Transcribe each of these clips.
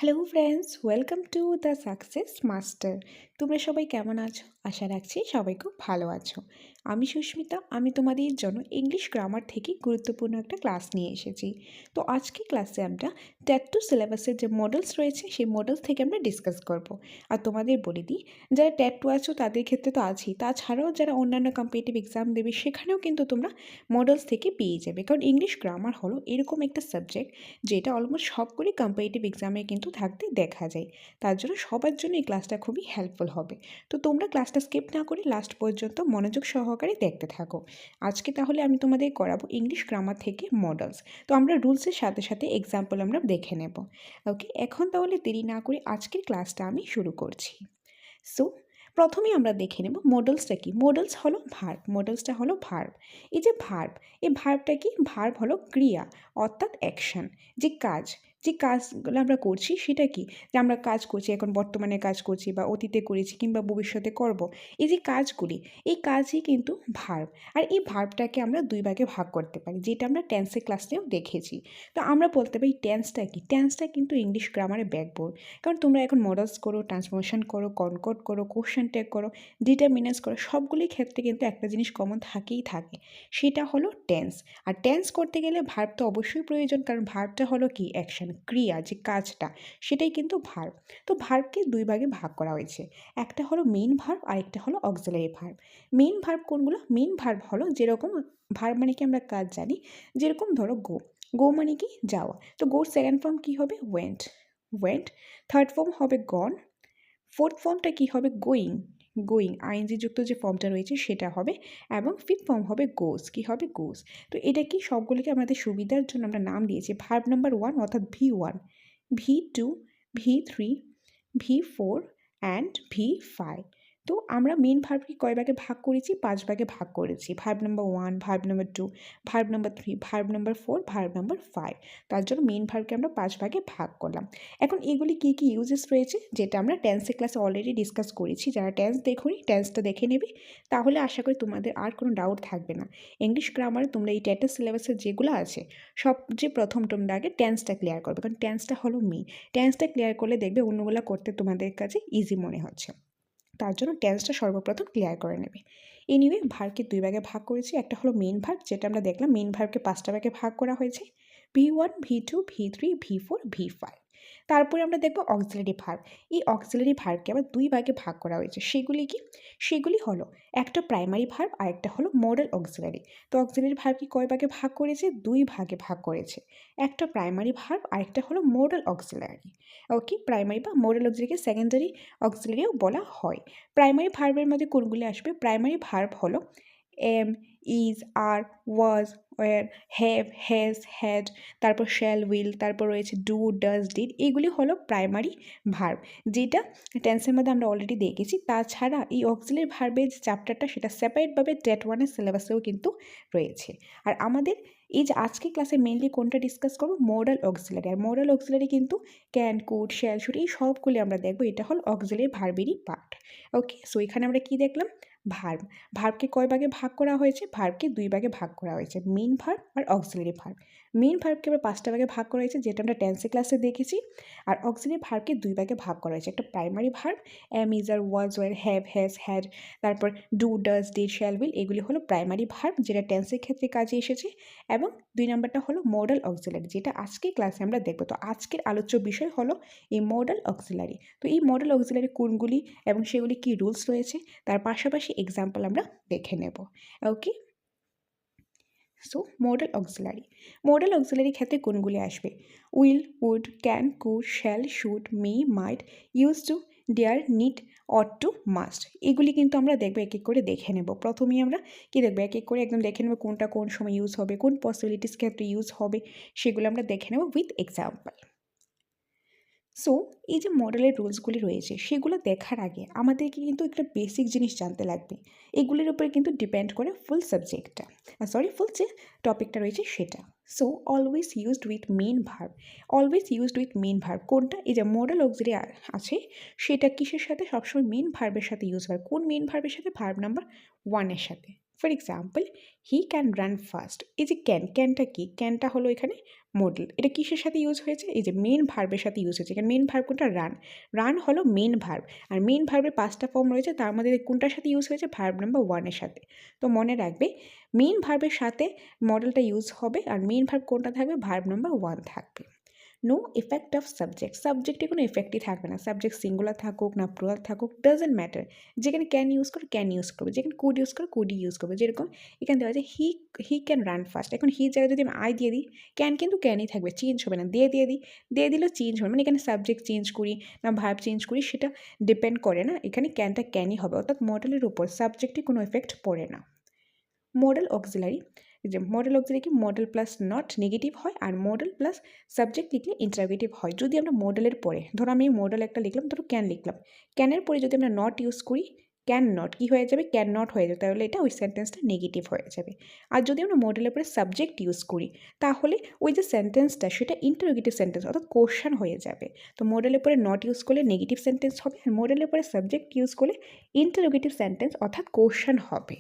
Hello friends, welcome to the success master. তোমরা সবাই কেমন আছো? আশা রাখছি সবাই খুব ভালো আছো। আমি সুস্মিতা, আমি তোমাদের জন্য ইংলিশ গ্রামার থেকে গুরুত্বপূর্ণ একটা ক্লাস নিয়ে এসেছি। তো আজকে ক্লাসে আমরা ট্যাট টু সিলেবাসের যে মডেলস রয়েছে সেই মডেলস থেকে আমরা ডিসকাস করব। আর তোমাদের বলে দিই, যারা ট্যাট টু আছো তাদের ক্ষেত্রে তো আছেই, তাছাড়াও যারা অন্যান্য কম্পিটিটিভ এক্সাম দেবে সেখানেও কিন্তু তোমরা মডেলস থেকে পেয়ে যাবে। কারণ ইংলিশ গ্রামার হলো এরকম একটা সাবজেক্ট যেটা অলমোস্ট সবগুলি কম্পিটিটিভ এক্সামে কিন্তু থাকতে দেখা যায়। তার জন্য সবার জন্য এই ক্লাসটা খুবই হেল্পফুল হবে। তো তোমরা ক্লাসটা স্কিপ না করে লাস্ট পর্যন্ত মনোযোগ সহকারে দেখতে থাকো। আজকে তাহলে আমি তোমাদের করাবো ইংলিশ গ্রামার থেকে মডেলস। তো আমরা রুলসের সাথে সাথে এক্সাম্পল আমরা দেখে নেব। ওকে, এখন তাহলে দেরি না করে আজকের ক্লাসটা আমি শুরু করছি। সো প্রথমেই আমরা দেখে নেব মডেলসটা কি। মডেলস হলো ভার্ব, মডেলসটা হলো ভার্ব। এই যে ভার্ব, এই ভার্বটা কি? ভার্ব হলো ক্রিয়া অর্থাৎ অ্যাকশন, যে কাজ, যে কাজগুলো আমরা করছি সেটা কি? যে আমরা কাজ করছি, এখন বর্তমানে কাজ করছি বা অতীতে করেছি কিংবা ভবিষ্যতে করব, এই যে কাজগুলি, এই কাজই কিন্তু ভার্ব। আর এই ভার্বটাকে আমরা দুই ভাগে ভাগ করতে পারি, যেটা আমরা টেন্সের ক্লাসেও দেখেছি। তো আমরা বলতে পারি টেন্সটা কি? টেন্সটা কিন্তু ইংলিশ গ্রামারের ব্যাকবোন। কারণ তোমরা এখন মডেলস করো, ট্রান্সফরমেশন করো, কনকর্ড করো, কোশ্চেন ট্যাগ করো, ডিটারমিনেন্স করো, সবগুলির ক্ষেত্রে কিন্তু একটা জিনিস কমন থাকেই থাকে, সেটা হলো টেন্স। আর টেন্স করতে গেলে ভার্ব তো অবশ্যই প্রয়োজন, কারণ ভার্বটা হলো কি? অ্যাকশন, ক্রিয়া, যে কাজটা, সেটাই কিন্তু ভার্ব। তো ভার্বকে দুই ভাগে ভাগ করা হয়েছে, একটা হলো মেইন ভার্ব আর একটা হলো অক্সিলারি ভার্ব। মেইন ভার্ব কোনগুলো? মেইন ভার্ব হলো যেরকম, ভার্ব মানে কি আমরা কাজ জানি, যেরকম ধরো গো, গো মানে কি? যাওয়া। তো গোর সেকেন্ড ফর্ম কি হবে? Went, went. থার্ড ফর্ম হবে গন। ফোর্থ ফর্মটা কি হবে? গোয়িং, গোয়িং, আইএনজি যুক্ত যে ফর্মটা রয়েছে সেটা হবে। এবং ফিফথ ফর্ম হবে গোস, কি হবে? গোস। তো এটা কি? সবগুলিকে আমাদের সুবিধার জন্য আমরা নাম দিয়েছি ভার্ব নাম্বার 1 অর্থাৎ V1, V2, V3, V4 and V5। তো আমরা মেন ভার্বকে কয় ভাগে ভাগ করেছি? 5 ভাগে ভাগ করেছি। Verb number 1, verb number 2, verb number 3, verb number 4, verb number 5। তার জন্য মেন ভার্বকে আমরা 5 ভাগে ভাগ করলাম। এখন এগুলি কী কী ইউজেস রয়েছে, যেটা আমরা টেন্সের ক্লাসে অলরেডি ডিসকাস করেছি। যারা টেন্স দেখোনি, টেন্সটা দেখে নেবে, তাহলে আশা করি তোমাদের আর কোনো ডাউট থাকবে না। ইংলিশ গ্রামারে তোমরা এই টেটের সিলেবাসের যেগুলো আছে, সবচেয়ে প্রথম তোমরা আগে টেন্সটা ক্লিয়ার করবে, কারণ টেন্সটা হলো মেইন। টেন্সটা ক্লিয়ার করলে দেখবে অন্যগুলো করতে তোমাদের কাছে ইজি মনে হচ্ছে। তার জন্য টেন্সটা সর্বপ্রথম ক্লিয়ার করে নেবে। এনিওয়ে, ভার্বকে দুই ভাগে ভাগ করেছি। একটা হলো মেইন ভার্ব, যেটা আমরা দেখলাম মেইন ভার্বকে 5টা ভাগে ভাগ করা হয়েছে, V1, V2, V3, V4, V5। তারপরে আমরা দেখব অক্সিলারি ভার্ব। এই অক্সিলারি ভার্বকে আবার দুই ভাগে ভাগ করা হয়েছে। সেগুলি কি? সেগুলি হলো একটা প্রাইমারি ভার্ব আর একটা হলো মডেল অক্সিলারি। তো অক্সিলারি ভার্বকে কয় ভাগে ভাগ করেছে? দুই ভাগে ভাগ করেছে, একটা প্রাইমারি ভার্ব আর একটা হলো মডেল অক্সিলারি। ওকে, প্রাইমারি বা মডেল অক্সিলারিকে সেকেন্ডারি অক্সিলারিও বলা হয়। প্রাইমারি ভার্বের মধ্যে কোনগুলি আসবে? প্রাইমারি ভার্ব হলো am, is, are, was, were, have, has, had, তারপর শ্যাল, উইল, তারপর রয়েছে ডু, ডাজ, ডিড। এইগুলি হলো প্রাইমারি ভার্ব, যেটা টেন্সের মধ্যে আমরা অলরেডি দেখেছি। তাছাড়া এই অক্সিলারি ভার্বের যে চ্যাপ্টারটা, সেটা সেপারেটভাবে টেট 1-এর সিলেবাসেও কিন্তু রয়েছে। আর আমাদের এই যে আজকে ক্লাসে মেনলি কোনটা ডিসকাস করবো? Modal auxiliary. আর মডেল অক্সিলারি কিন্তু ক্যান, কুড, শ্যাল, শুড, এই সবগুলি আমরা দেখবো। এটা হলো অক্সিলারি ভার্বেরই পার্ট। ওকে, সো এখানে আমরা কি দেখলাম? ভার্ব। ভার্বকে কয় ভাগে ভাগ করা হয়েছে? ভার্বকে দুই ভাগে ভাগ করা হয়েছে, মেইন ভার্ব আর অক্সিলারি ভার্ব। মেইন ভার্বকে আবার 5টা ভাগে ভাগ করা হয়েছে, যেটা আমরা টেন্সের ক্লাসে দেখেছি। আর অক্সিলারি ভার্বকে দুই ভাগে ভাগ করা হয়েছে, একটা primary verb am, is, are, was, were, have, has, had, তারপর do, does, did, shall, will, এগুলি হলো প্রাইমারি ভার্ব, যেটা টেন্সের ক্ষেত্রে কাজে এসেছে। এবং 2 নম্বরটা হলো মডেল অক্সিলারি, যেটা আজকে ক্লাসে আমরা দেখবো। তো আজকের আলোচ্য বিষয় হলো এই মডেল অক্সিলারি। তো এই মডেল অক্সিলারি কোনগুলি এবং সেগুলি কি রুলস রয়েছে, তার পাশাপাশি এক্সাম্পল আমরা দেখে নেব। Okay, so modal auxiliary. Modal auxiliary ক্ষেত্রে কোনগুলি আসবে? Will, would, can, could, shall, should, may, might, use to, dare, need, ought to, must. এগুলি কিন্তু আমরা দেখবো, এক এক করে দেখে নেব। প্রথমেই আমরা কি দেখবো? এক এক করে একদম দেখে নেব কোনটা কোন সময় ইউজ হবে, কোন পসিবিলিটিস ক্ষেত্রে ইউজ হবে, সেগুলো আমরা দেখে নেব উইথ এক্সাম্পল। সো এই যে মডেলের রুলসগুলি রয়েছে, সেগুলো দেখার আগে আমাদেরকে কিন্তু একটা বেসিক জিনিস জানতে লাগবে। এগুলির উপরে কিন্তু ডিপেন্ড করে ফুল সাবজেক্টটা, ফুল যে টপিকটা রয়েছে সেটা। So always used with main verb. Always used with main verb কোনটা? এই যে মডেল অক্সিলারি আছে, সেটা কিসের সাথে? সবসময় মেইন ভার্বের সাথে ইউজ হয়। কোন মেইন ভার্বের সাথে? ভার্ব নাম্বার 1-এর সাথে। For example he can run fast. এই যে ক্যানটা কি, ক্যানটা হলো এখানে মডেল। এটা কিসের সাথে ইউজ হয়েছে, এই যে মেন ভার্বের সাথে ইউজ হয়েছে। এখানে মেন ভার্ব কোনটা, রান হলো মেন ভার্ব, আর মেন ভার্বের 5টা ফর্ম রয়েছে, তার মধ্যে কোনটার সাথে ইউজ হয়েছে, ভার্ব নাম্বার 1-এর সাথে। তো মনে রাখবে মেন ভার্বের সাথে মডেলটা ইউজ হবে, আর মেন ভার্ব কোনটা থাকবে, ভার্ব নাম্বার 1 থাকবে। নো এফেক্ট অফ সাবজেক্ট, সাবজেক্টে কোনো এফেক্টই থাকবে না, সাবজেক্ট সিঙ্গুলার থাকুক না প্লুরাল থাকুক, ডাজেন্ট ম্যাটার। যেখানে ক্যান ইউজ করে ক্যান ইউজ করবে, যেখানে কুড ইউজ করে কুডই ইউজ করবে। যেরকম এখানে দেওয়া আছে হি ক্যান রান ফাস্ট, এখন হির জায়গায় যদি আমি আই দিয়ে দিই, ক্যান কিন্তু ক্যানই থাকবে, চেঞ্জ হবে না। দিয়ে দিলেও চেঞ্জ হবে, মানে এখানে সাবজেক্ট চেঞ্জ করি না ভার্ব চেঞ্জ করি সেটা ডিপেন্ড করে না, এখানে ক্যানটা ক্যানই হবে, অর্থাৎ মডেলের উপর সাবজেক্টে কোনো এফেক্ট পড়ে না। মডেল অক্সিলারি, যে মডেল অক্সিলারি কি, মডেল প্লাস নট নেগেটিভ হয়, আর মডেল প্লাস সাবজেক্ট লিখলে ইন্টারোগেটিভ হয়। যদি আমরা মডেলের পরে, ধরো আমি মডেল একটা লিখলাম, ধরো ক্যান লিখলাম, ক্যানের পরে যদি আমরা নট ইউজ করি, ক্যান নট কী হয়ে যাবে, ক্যান নট হয়ে যাবে, তাহলে এটা ওই সেন্টেন্সটা নেগেটিভ হয়ে যাবে। আর যদি আমরা মডেলের পরে সাবজেক্ট ইউজ করি, তাহলে ওই যে সেন্টেন্সটা সেটা ইন্টারোগেটিভ সেন্টেন্স অর্থাৎ কোশ্চেন হয়ে যাবে। তো মডেলের পরে নট ইউজ করলে নেগেটিভ সেন্টেন্স হবে, আর মডেলের পরে সাবজেক্ট ইউজ করলে ইন্টারোগেটিভ সেন্টেন্স অর্থাৎ কোশ্চেন হবে।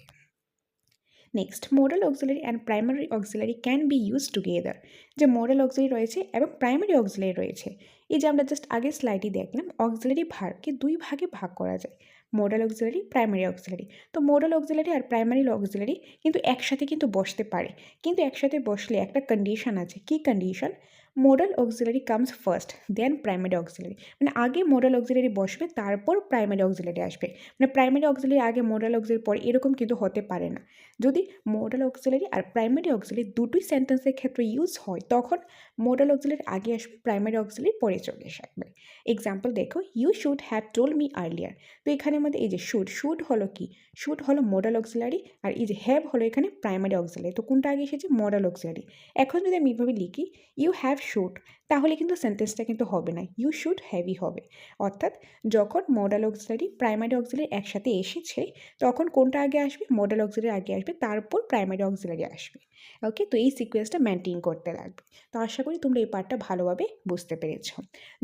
Next, modal auxiliary and primary auxiliary can be use together. যে মডেল অক্সিলারি রয়েছে এবং প্রাইমারি অক্সিলারি রয়েছে, এই যে আমরা জাস্ট আগের স্লাইডে দেখলাম অক্সিলারি ভার্বকে 2 ভাগে ভাগ করা যায়, মডেল অক্সিলারি, প্রাইমারি অক্সিলারি। তো মডেল অক্সিলারি আর প্রাইমারি অক্সিলারি কিন্তু একসাথে কিন্তু বসতে পারে, কিন্তু একসাথে বসলে একটা কন্ডিশন আছে। কি condition, modal auxiliary comes first then primary auxiliary, মানে আগে মডেল অক্সিলারি বসবে তারপর প্রাইমারি অক্সিলারি আসবে, মানে প্রাইমারি অক্সিলারি আগে মডেল অক্সিলারি পরে, এরকম কিন্তু হতে পারে না। যদি মডেল অক্সিলারি আর প্রাইমারি অক্সিলারি দুটোই সেন্টেন্সের ক্ষেত্রে ইউজ হয়, তখন মডেল অক্সিলারি আগে আসবে, প্রাইমারি অক্সিলারি পরে চলে আসবে। এক্সাম্পল দেখো, you should have told me earlier. তো এখানের মধ্যে এই যে শুড হলো কি, শুড হলো মডেল অক্সিলারি, আর এই যে হ্যাভ হলো এখানে প্রাইমারি অক্সিলারি। তো কোনটা আগে এসেছে, মডেল অক্সিলারি। এখন যদি আমি এইভাবে লিখি ইউ হ্যাভ শুড, তাহলে কিন্তু সেন্টেন্সটা কিন্তু হবে না, ইউ শুড হ্যাভই হবে। অর্থাৎ যখন মডেল অক্সিলারি প্রাইমারি অক্সিলারি একসাথে এসেছে, তখন কোনটা আগে আসবে, মডেল অক্সিলারি আগে আসবে, তারপর প্রাইমারি অক্সিলারি আসবে। ওকে, তো এই সিকোয়েন্সটা মেনটেন করতে লাগবে। তো আশা করি তোমরা এই পার্টটা ভালোভাবে বুঝতে পেরেছো।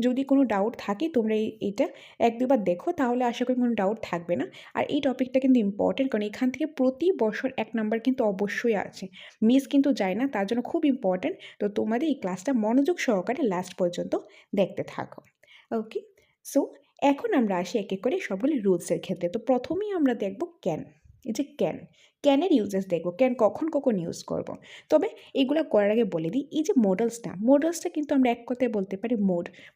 যদি কোনো ডাউট থাকে তোমরা এইটা 1-2বার দেখো, তাহলে আশা করি কোনো ডাউট থাকবে না। আর এই টপিকটা কিন্তু ইম্পর্টেন্ট, কারণ এখান থেকে প্রতি বছর 1 নাম্বার কিন্তু অবশ্যই আছে, মিস কিন্তু যায় না, তার জন্য খুব ইম্পর্টেন্ট। তো তোমাদের এই ক্লাসটা মনোযোগ সহকারে লাস্ট পর্যন্ত দেখতে থাকো। ওকে, সো এখন আমরা আসি এক এক করে সবগুলি রুলসের ক্ষেত্রে। তো প্রথমেই আমরা দেখব ক্যান। এই যে ক্যানের ইউজেস দেখবো, ক্যান কখন কখন ইউজ করব। তবে এগুলো করার আগে বলে দিই, এই যে মডেলসটা কিন্তু আমরা এক কথায় বলতে পারি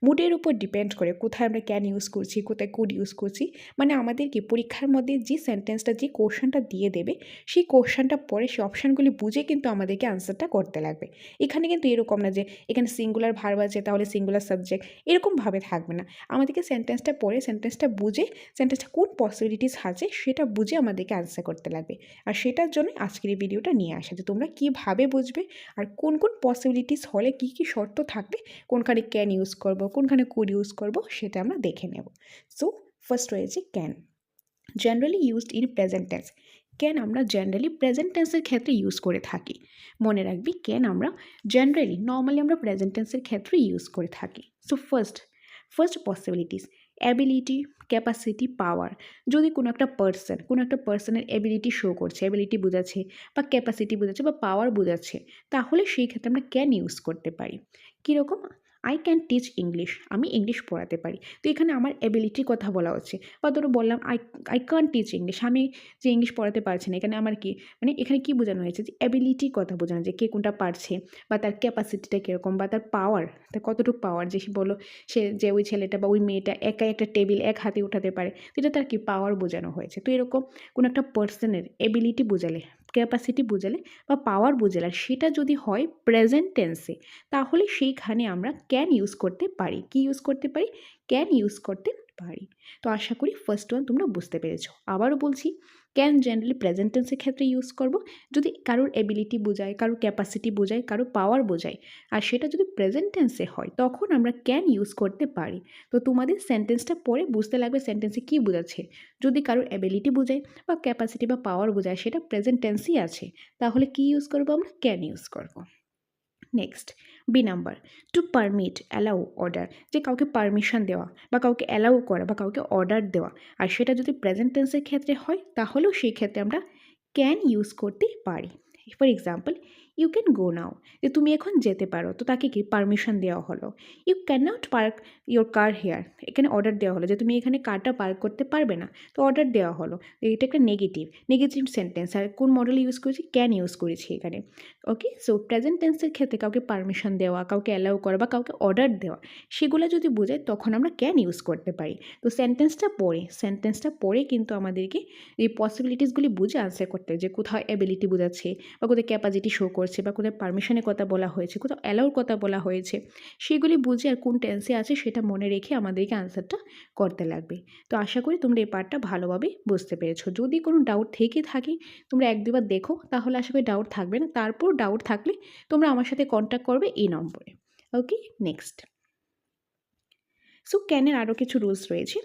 মুডের উপর ডিপেন্ড করে কোথায় আমরা ক্যান ইউজ করছি, কোথায় কুড ইউজ করছি। মানে আমাদের কি পরীক্ষার মধ্যে যে সেন্টেন্সটা, যে কোশ্চেনটা দিয়ে দেবে, সেই কোশ্চেনটা পরে সেই অপশানগুলি বুঝে কিন্তু আমাদেরকে আনসারটা করতে লাগবে। এখানে কিন্তু এরকম না যে এখানে সিঙ্গুলার ভার্ব আছে তাহলে সিঙ্গুলার সাবজেক্ট, এরকমভাবে থাকবে না। আমাদেরকে সেন্টেন্সটা পড়ে সেন্টেন্সটা বুঝে, সেন্টেন্সটা কোন পসিবিলিটিস আছে সেটা বুঝে আমাদেরকে আনসার করতে লাগবে। আর সেটার জন্য আজকের এই ভিডিওটা নিয়ে আসা, যে তোমরা কীভাবে বুঝবে আর কোন কোন পসিবিলিটিস হলে কী কী শর্ত থাকবে, কোনখানে ক্যান ইউজ করব, কোনখানে কুড ইউজ করব, সেটা আমরা দেখে নেব। সো ফার্স্ট রয়েছে can, generally used in present tense. Can আমরা জেনারেলি প্রেজেন্ট টেন্সের ক্ষেত্রে ইউজ করে থাকি। মনে রাখবি, ক্যান আমরা জেনারেলি নর্মালি আমরা প্রেজেন্ট টেন্সের ক্ষেত্রে ইউজ করে থাকি। So first possibilities, ability, capacity, power. যদি কোনো একটা পার্সনের অ্যাবিলিটি শো করছে, অ্যাবিলিটি বোঝাচ্ছে বা ক্যাপাসিটি বোঝাচ্ছে বা পাওয়ার বোঝাচ্ছে, তাহলে সেই ক্ষেত্রে আমরা ক্যান ইউজ করতে পারি। কীরকম, আই ক্যান টিচ ইংলিশ, আমি ইংলিশ পড়াতে পারি। তো এখানে আমার অ্যাবিলিটির কথা বলা হচ্ছে। বা ধরো বললাম আই ক্যান টিচ ইংলিশ, আমি যে ইংলিশ পড়াতে পারছি না, এখানে আমার কি, মানে এখানে কি বোঝানো হয়েছে, যে অ্যাবিলিটির কথা বোঝানো, যে কে কোনটা পারছে, বা তার ক্যাপাসিটিটা কীরকম, বা তার পাওয়ার, তার কতটুকু পাওয়ার, যে সে বলো সে যে ওই ছেলেটা বা ওই মেয়েটা একাই একটা টেবিল এক হাতে উঠাতে পারে, তো এটা তার কি পাওয়ার বোঝানো হয়েছে। তো এরকম কোনো একটা পার্সনের অ্যাবিলিটি বোঝালে, ক্যাপাসিটি বোঝালে বা পাওয়ার বোঝালে, সেটা যদি হয় প্রেজেন্ট টেন্সে, তাহলে সেইখানে আমরা ক্যান ইউজ করতে পারি। কি ইউজ করতে পারি, ক্যান ইউজ করতে পারি। তো আশা করি ফার্স্ট ওয়ান তোমরা বুঝতে পেরেছো। আবারও বলছি, ক্যান জেনারেলি প্রেজেন্ট টেন্সের ক্ষেত্রে ইউজ করব যদি কারোর এবিলিটি বোঝায়, কারোর ক্যাপাসিটি বোঝায়, কারোর পাওয়ার বোঝায়, আর সেটা যদি প্রেজেন্ট টেন্সে হয় তখন আমরা ক্যান ইউজ করতে পারি। তো তোমাদের সেন্টেন্সটা পড়ে বুঝতে লাগবে সেন্টেন্সে কী বোঝাচ্ছে। যদি কারোর অ্যাবিলিটি বোঝায় বা ক্যাপাসিটি বা পাওয়ার বোঝায়, সেটা প্রেজেন্ট টেন্সই আছে, তাহলে কি ইউজ করবো, আমরা ক্যান ইউজ করব। Next, B number, to permit, allow, order. যে কাউকে পারমিশন দেওয়া বা কাউকে অ্যালাউ করা বা কাউকে অর্ডার দেওয়া, আর সেটা যদি প্রেজেন্ট টেন্সের ক্ষেত্রে হয়, তাহলেও সেই ক্ষেত্রে আমরা ক্যান ইউজ করতে পারি। For example, you can go now, যে তুমি এখন যেতে পারো, তো তাকে কি পারমিশন দেওয়া হলো। You can not park your car here, এখানে অর্ডার দেওয়া হলো যে তুমি এখানে কারটা পার্ক করতে পারবে না, তো অর্ডার দেওয়া হলো। এটা একটা নেগেটিভ সেন্টেন্স। আর কোন মডেল ইউজ করেছি? ক্যান ইউজ করেছি এখানে। ওকে, সো প্রেজেন্ট টেন্সের ক্ষেত্রে কাউকে পারমিশন দেওয়া, কাউকে অ্যালাউ করা বা কাউকে অর্ডার দেওয়া, সেগুলো যদি বোঝায় তখন আমরা ক্যান ইউজ করতে পারি। তো সেন্টেন্সটা পড়ে কিন্তু আমাদেরকে এই পসিবিলিটিসগুলি বুঝে আনসার করতে হয়, যে কোথাও অ্যাবিলিটি বোঝাচ্ছে বা কোথাও ক্যাপাসিটি শো করছে বা কোথাও পারমিশনের কথা বলা হয়েছে, কোথাও অ্যালাউর কথা বলা হয়েছে, সেগুলি বুঝে আর কোন টেন্সে আছে সেটা মনে রেখে আমাদেরকে আনসারটা করতে লাগবে। তো আশা করি তোমরা এই পার্টটা ভালোভাবে বুঝতে পেরেছো। যদি কোনো ডাউট থেকে থাকে তোমরা এক দুবার দেখো, তাহলে আশা করি ডাউট থাকবে না। তারপর ডাউট থাকলে তোমরা আমার সাথে কন্ট্যাক্ট করবে এই নম্বরে। ওকে, নেক্সট। সো ক্যানের আরও কিছু রুলস রয়েছে।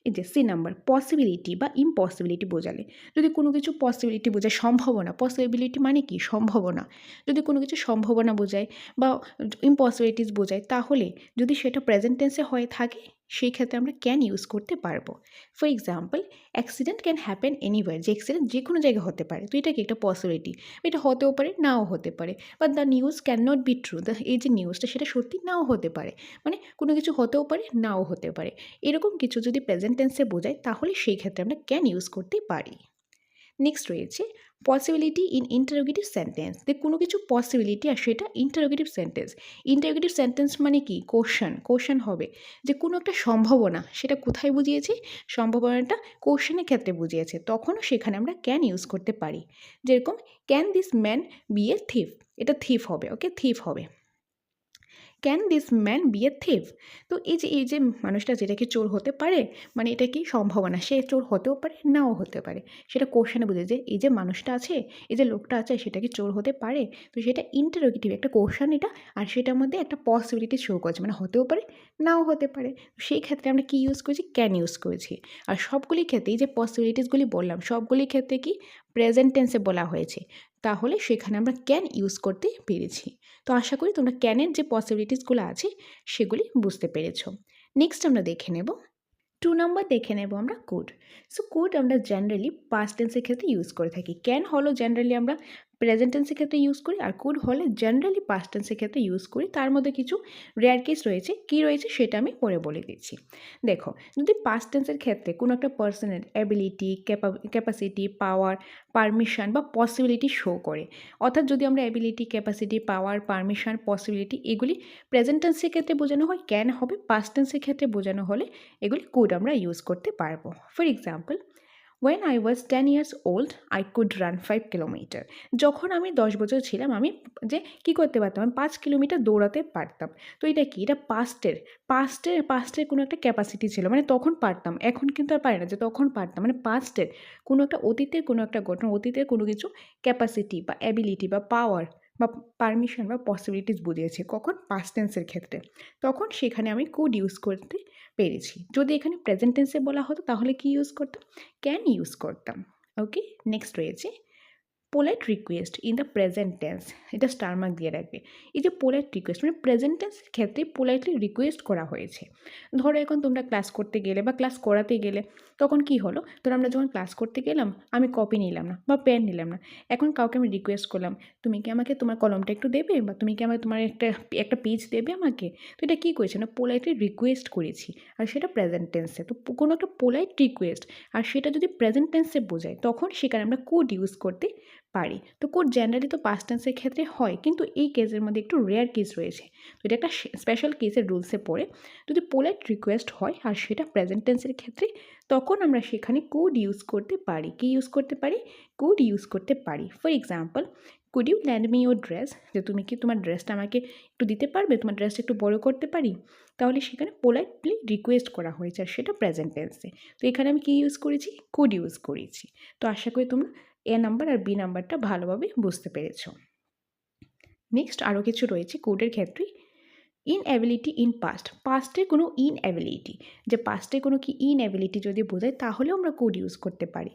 এই যে সি নাম্বার, পসিবিলিটি বা ইম্পসিবিলিটি বোঝালে, যদি কোনো কিছু পসিবিলিটি বোঝায়, সম্ভাবনা, পসিবিলিটি মানে কি? সম্ভাবনা। যদি কোনো কিছু সম্ভাবনা বোঝায় বা ইম্পসিবিলিটিস বোঝায়, তাহলে যদি সেটা প্রেজেন্ট টেন্সে হয়ে থাকে সেই ক্ষেত্রে আমরা ক্যান ইউজ করতে পারবো। For example, accident can happen anywhere, যে অ্যাক্সিডেন্ট যে কোনো জায়গায় হতে পারে, তো এটা কি একটা পসিবিলিটি। এটা হতেও পারে, নাও হতে পারে। বা the news can not be true, এই যে নিউজটা সেটা সত্যি নাও হতে পারে। মানে কোনো কিছু হতেও পারে, নাও হতে পারে। এরকম কিছু যদি প্রেজেন্ট টেন্সে বোঝায় তাহলে সেই ক্ষেত্রে আমরা ক্যান ইউজ করতে পারি। নেক্সট রয়েছে পসিবিলিটি ইন ইন্টারোগেটিভ সেন্টেন্স, যে কোনো কিছু পসিবিলিটি আর সেটা ইন্টারোগেটিভ সেন্টেন্স। ইন্টারোগেটিভ সেন্টেন্স মানে কি? কোশ্চেন হবে, যে কোনো একটা সম্ভাবনা সেটা কোথায় বুঝিয়েছে? সম্ভাবনাটা কোশ্চেনের ক্ষেত্রে বুঝিয়েছে, তখনও সেখানে আমরা ক্যান ইউজ করতে পারি। যেরকম, can this man be a thief, এটা থিফ হবে। ওকে, থিফ হবে। Can this man be a thief, তো এই যে মানুষটা, যেটা কি চোর হতে পারে, মানে এটা কি সম্ভাবনা, সে চোর হতেও পারে, নাও হতে পারে। সেটা কোশ্চেনে বুঝে যে এই যে মানুষটা আছে, এই যে লোকটা আছে, সেটা কি চোর হতে পারে। তো সেটা ইন্টারোগেটিভ একটা কোশ্চেন এটা, আর সেটার মধ্যে একটা পসিবিলিটি শো করছে, মানে হতেও পারে, নাও হতে পারে। সেই ক্ষেত্রে আমরা কি ইউজ করেছি? ক্যান ইউজ করেছি। আর সবগুলি ক্ষেত্রে এই যে পসিবিলিটিসগুলি বললাম, সবগুলির ক্ষেত্রে কি প্রেজেন্ট টেন্সে বলা হয়েছে, তাহলে সেখানে আমরা ক্যান ইউজ করতে পেরেছি। তো আশা করি তোমরা ক্যানের যে পসিবিলিটিসগুলো আছে সেগুলি বুঝতে পেরেছ। নেক্সট আমরা দেখে নেব 2 নম্বর, দেখে নেব আমরা কুড। সো কুড আমরা জেনারেলি পাস্ট টেন্সের ক্ষেত্রে ইউজ করে থাকি। ক্যান হলো জেনারেলি আমরা প্রেজেন্ট টেন্সের ক্ষেত্রে ইউজ করি, আর কুড হলে জেনারেলি পাস্ট টেন্সের ক্ষেত্রে ইউজ করি। তার মধ্যে কিছু রেয়ার কেস রয়েছে, কী রয়েছে সেটা আমি পরে বলে দিচ্ছি। দেখো, যদি পাস্ট টেন্সের ক্ষেত্রে কোনো একটা পার্সনের অ্যাবিলিটি, ক্যাপাসিটি, পাওয়ার, পারমিশন বা পসিবিলিটি শো করে, অর্থাৎ যদি আমরা অ্যাবিলিটি, ক্যাপাসিটি, পাওয়ার, পারমিশন, পসিবিলিটি এগুলি প্রেজেন্ট টেন্সের ক্ষেত্রে বোঝানো হয়, ক্যান হবে। পাস্ট টেন্সের ক্ষেত্রে বোঝানো হলে এগুলি কুড আমরা ইউজ করতে পারবো। For example, when I was 10 years old I could run 5 kilometre, যখন আমি 10 বছর ছিলাম আমি যে কী করতে পারতাম, আমি 5 কিলোমিটার দৌড়াতে পারতাম। তো এটা কি? এটা পাস্টের কোনো একটা ক্যাপাসিটি ছিল, মানে তখন পারতাম, এখন কিন্তু আর পারি না, যে তখন পারতাম, মানে পাস্টের কোনো একটা অতীতের কোনো একটা ঘটনা, অতীতের কোনো কিছু ক্যাপাসিটি বা অ্যাবিলিটি বা পাওয়ার বা পারমিশন বা পসিবিলিটিস বুঝিয়েছে, কখন? পাস্ট টেন্সের ক্ষেত্রে। তখন সেখানে আমি কুড ইউজ করতে পেরেছি। যদি এখানে প্রেজেন্ট টেন্সে বলা হতো তাহলে কি ইউজ করতাম? ক্যান ইউজ করতাম। ওকে, নেক্সট রয়েছে polite request in the present tense, এটা স্টার মার্ক দিয়ে রাখবে। এই যে পোলাইট রিকোয়েস্ট, মানে প্রেজেন্ট টেন্সের ক্ষেত্রে পোলাইটলি রিকোয়েস্ট করা হয়েছে। ধরো এখন তোমরা ক্লাস করতে গেলে বা ক্লাস করাতে গেলে, তখন কি হলো, ধরো আমরা যখন ক্লাস করতে গেলাম, আমি কপি নিলাম না বা পেন নিলাম না, এখন কাউকে আমি রিকোয়েস্ট করলাম, তুমি কি আমাকে তোমার কলমটা একটু দেবে, বা তুমি কি আমাকে তোমার একটা পেজ দেবে আমাকে। তো এটা কী করেছে না, পোলাইটলি রিকোয়েস্ট করেছি, আর সেটা প্রেজেন্ট টেন্সে। তো কোনো একটা পোলাইট রিকোয়েস্ট আর সেটা যদি প্রেজেন্ট টেন্সে বোঝায়, তখন সেখানে আমরা কুড ইউজ করতে পারি। তো কুড জেনারেলি তো পাস্ট টেন্সের ক্ষেত্রে হয়, কিন্তু এই কেসের মধ্যে একটু রেয়ার কেস রয়েছে। তো এটা একটা স্পেশাল কেসের রুলসে পড়ে, যদি পোলাইট রিকোয়েস্ট হয় আর সেটা প্রেজেন্ট টেন্সের ক্ষেত্রে, তখন আমরা সেখানে কুড ইউজ করতে পারি। কি ইউজ করতে পারি? কুড ইউজ করতে পারি। For example, could you lend me your dress, যে তুমি কি তোমার ড্রেসটা আমাকে একটু দিতে পারবে, তোমার ড্রেসটা একটু বড় করতে পারি। তাহলে সেখানে পোলাইটলি রিকোয়েস্ট করা হয়েছে, আর সেটা প্রেজেন্ট টেন্সে। তো এখানে আমি কি ইউজ করেছি? কুড ইউজ করেছি। তো আশা করি তোমরা এ নাম্বার আর বি নাম্বারটা ভালোভাবে বুঝতে পেরেছ। নেক্সট আরও কিছু রয়েছে কুডের ক্ষেত্রে। ইনঅ্যাবিলিটি ইন পাস্টের কোনো ইনঅ্যাবিলিটি, যে পাস্টে কোনো কি ইনঅ্যাবিলিটি যদি বোঝায় তাহলেও আমরা কুড ইউজ করতে পারি।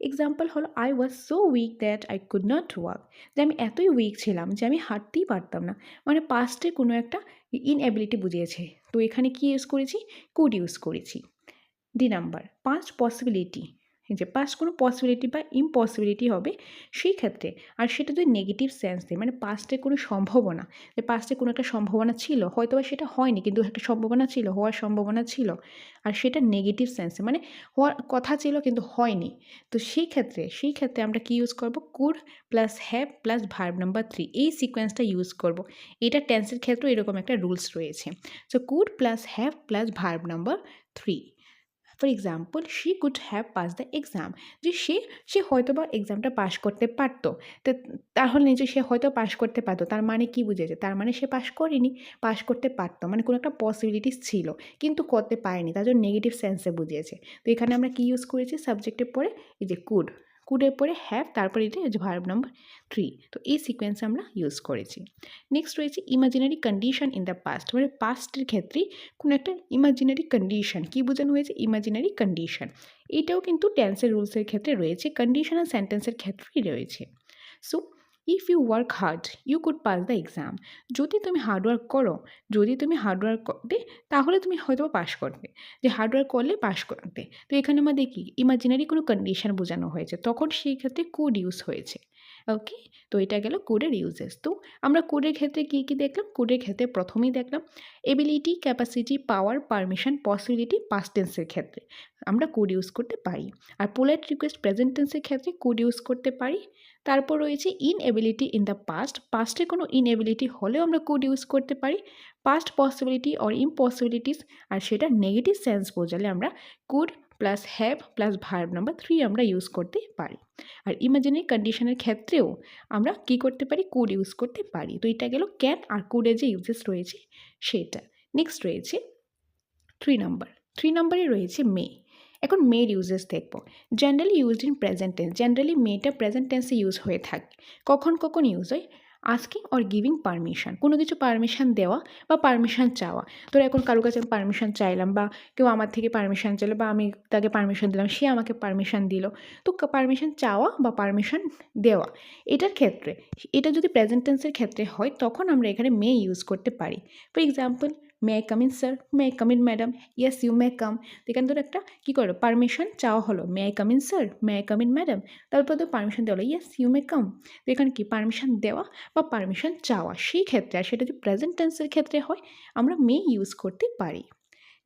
এক্সাম্পল হলো, I was so weak that I could not walk, যে আমি এতই উইক ছিলাম যে আমি হাঁটতেই পারতাম না, মানে পাস্টে কোনো একটা ইনঅ্যাবিলিটি বুঝিয়েছে। তো এখানে কি ইউজ করেছি? কুড ইউজ করেছি। ডি নাম্বার, পাস্ট পসিবিলিটি যে পাস্ট কোনো পসিবিলিটি বা ইম্পসিবিলিটি হবে সেই ক্ষেত্রে, আর সেটা যদি নেগেটিভ সেন্স দেয়, মানে পাস্টের কোনো সম্ভাবনা, যে পাস্টে কোনো একটা সম্ভাবনা ছিল, হয়তো বা সেটা হয়নি কিন্তু একটা সম্ভাবনা ছিল, হওয়ার সম্ভাবনা ছিল, আর সেটা নেগেটিভ সেন্সে, মানে হওয়ার কথা ছিল কিন্তু হয়নি। তো সেই ক্ষেত্রে আমরা কি ইউজ করব? Could plus have plus verb number 3, এই সিকোয়েন্সটা ইউজ করব। এটা টেন্সের ক্ষেত্রেও এরকম একটা রুলস রয়েছে। So could plus have plus verb number 3। For example, she could have pass the exam, যে সে হয়তো বা এক্সামটা পাস করতে পারতো। তো তাহলে নিচে সে হয়তো পাস করতে পারতো, তার মানে কি বুঝেছে? তার মানে সে পাস করেনি, পাস করতে পারতো মানে কোনো একটা পসিবিলিটিস ছিল কিন্তু করতে পারেনি, তার জন্য নেগেটিভ সেন্সে বুঝিয়েছে। তো এখানে আমরা কি ইউজ করেছি? সাবজেক্টের পরে এই যে কুড, কুডের পরে হ্যাভ, তারপরে এটা যে ভার্ব নাম্বার 3। তো এই সিকোয়েন্সে আমরা ইউজ করেছি। নেক্সট রয়েছে imaginary condition in the past, মানে পাস্টের ক্ষেত্রেই কোনো একটা ইমাজিনারি কন্ডিশন, কী বোঝানো হয়েছে? Imaginary condition. এটাও কিন্তু টেন্সের রুলসের ক্ষেত্রে রয়েছে, কন্ডিশন আর সেন্টেন্সের ক্ষেত্রেই রয়েছে। So if you work hard you could pass the exam, যদি তুমি হার্ডওয়ার্ক করো, যদি তুমি হার্ডওয়ার্ক করতে তাহলে তুমি হয়তো পাস করবে, যে হার্ডওয়ার্ক করলে পাস করবে। তো এখানে আমরা দেখি ইমাজিনারি কোনো কন্ডিশন বোঝানো হয়েছে, তখন সেই ক্ষেত্রে কুড ইউজ হয়েছে। ওকে, তো এটা গেল কুডের ইউজেস। তো আমরা কুডের ক্ষেত্রে কী কী দেখলাম? কুডের ক্ষেত্রে প্রথমেই দেখলাম এবিলিটি, ক্যাপাসিটি, পাওয়ার, পারমিশন, পসিবিলিটি পাস্ট টেন্সের ক্ষেত্রে আমরা কুড ইউজ করতে পারি। আর পোলাইট রিকোয়েস্ট প্রেজেন্ট টেন্সের ক্ষেত্রে কুড ইউজ করতে পারি। তারপর রয়েছে ইনএবিলিটি ইন দ্য পাস্ট, পাস্টে কোনো ইনএবিলিটি হলেও আমরা কুড ইউজ করতে পারি। পাস্ট পসিবিলিটি অর ইম্পসিবিলিটিস, আর সেটা নেগেটিভ সেন্স বোঝালে আমরা could plus have plus verb number 3 আমরা ইউজ করতে পারি। আর ইমাজিনারি কন্ডিশনের ক্ষেত্রেও আমরা কি করতে পারি? কুড ইউজ করতে পারি। তো এটা গেল ক্যান আর কুডের যে ইউজেস রয়েছে সেটা। নেক্সট রয়েছে 3 নাম্বার। 3 নাম্বারে রয়েছে মে। এখন মের ইউজেস দেখব। Generally used in present tense, generally মেটা প্রেজেন্ট টেন্সে ইউজ হয়ে থাকে। কখন কখন ইউজ হয়? আস্কিং অর গিভিং পারমিশন, কোনো কিছু পারমিশন দেওয়া বা পারমিশন চাওয়া। ধরো এখন কারো কাছে আমি পারমিশন চাইলাম, বা কেউ আমার থেকে পারমিশন চাইলো, বা আমি তাকে পারমিশন দিলাম, সে আমাকে পারমিশন দিল। তো পারমিশন চাওয়া বা পারমিশন দেওয়া, এটার ক্ষেত্রে, এটা যদি প্রেজেন্ট টেন্সের ক্ষেত্রে হয় তখন আমরা এখানে মে ইউজ করতে পারি। For example, may I come in sir, may I come in madam, yes you may come. তো এখানে ধরো একটা কী করো, পারমিশন চাওয়া হলো, may I come in sir, may I come in madam, তারপর তো পারমিশন দেওয়া হলো, ইয়েস ইউ মে কাম। তো এখানে কি পারমিশন দেওয়া বা পারমিশন চাওয়া, সেই ক্ষেত্রে, আর সেটা যদি প্রেজেন্ট টেন্সের ক্ষেত্রে হয় আমরা মে ইউজ করতে পারি।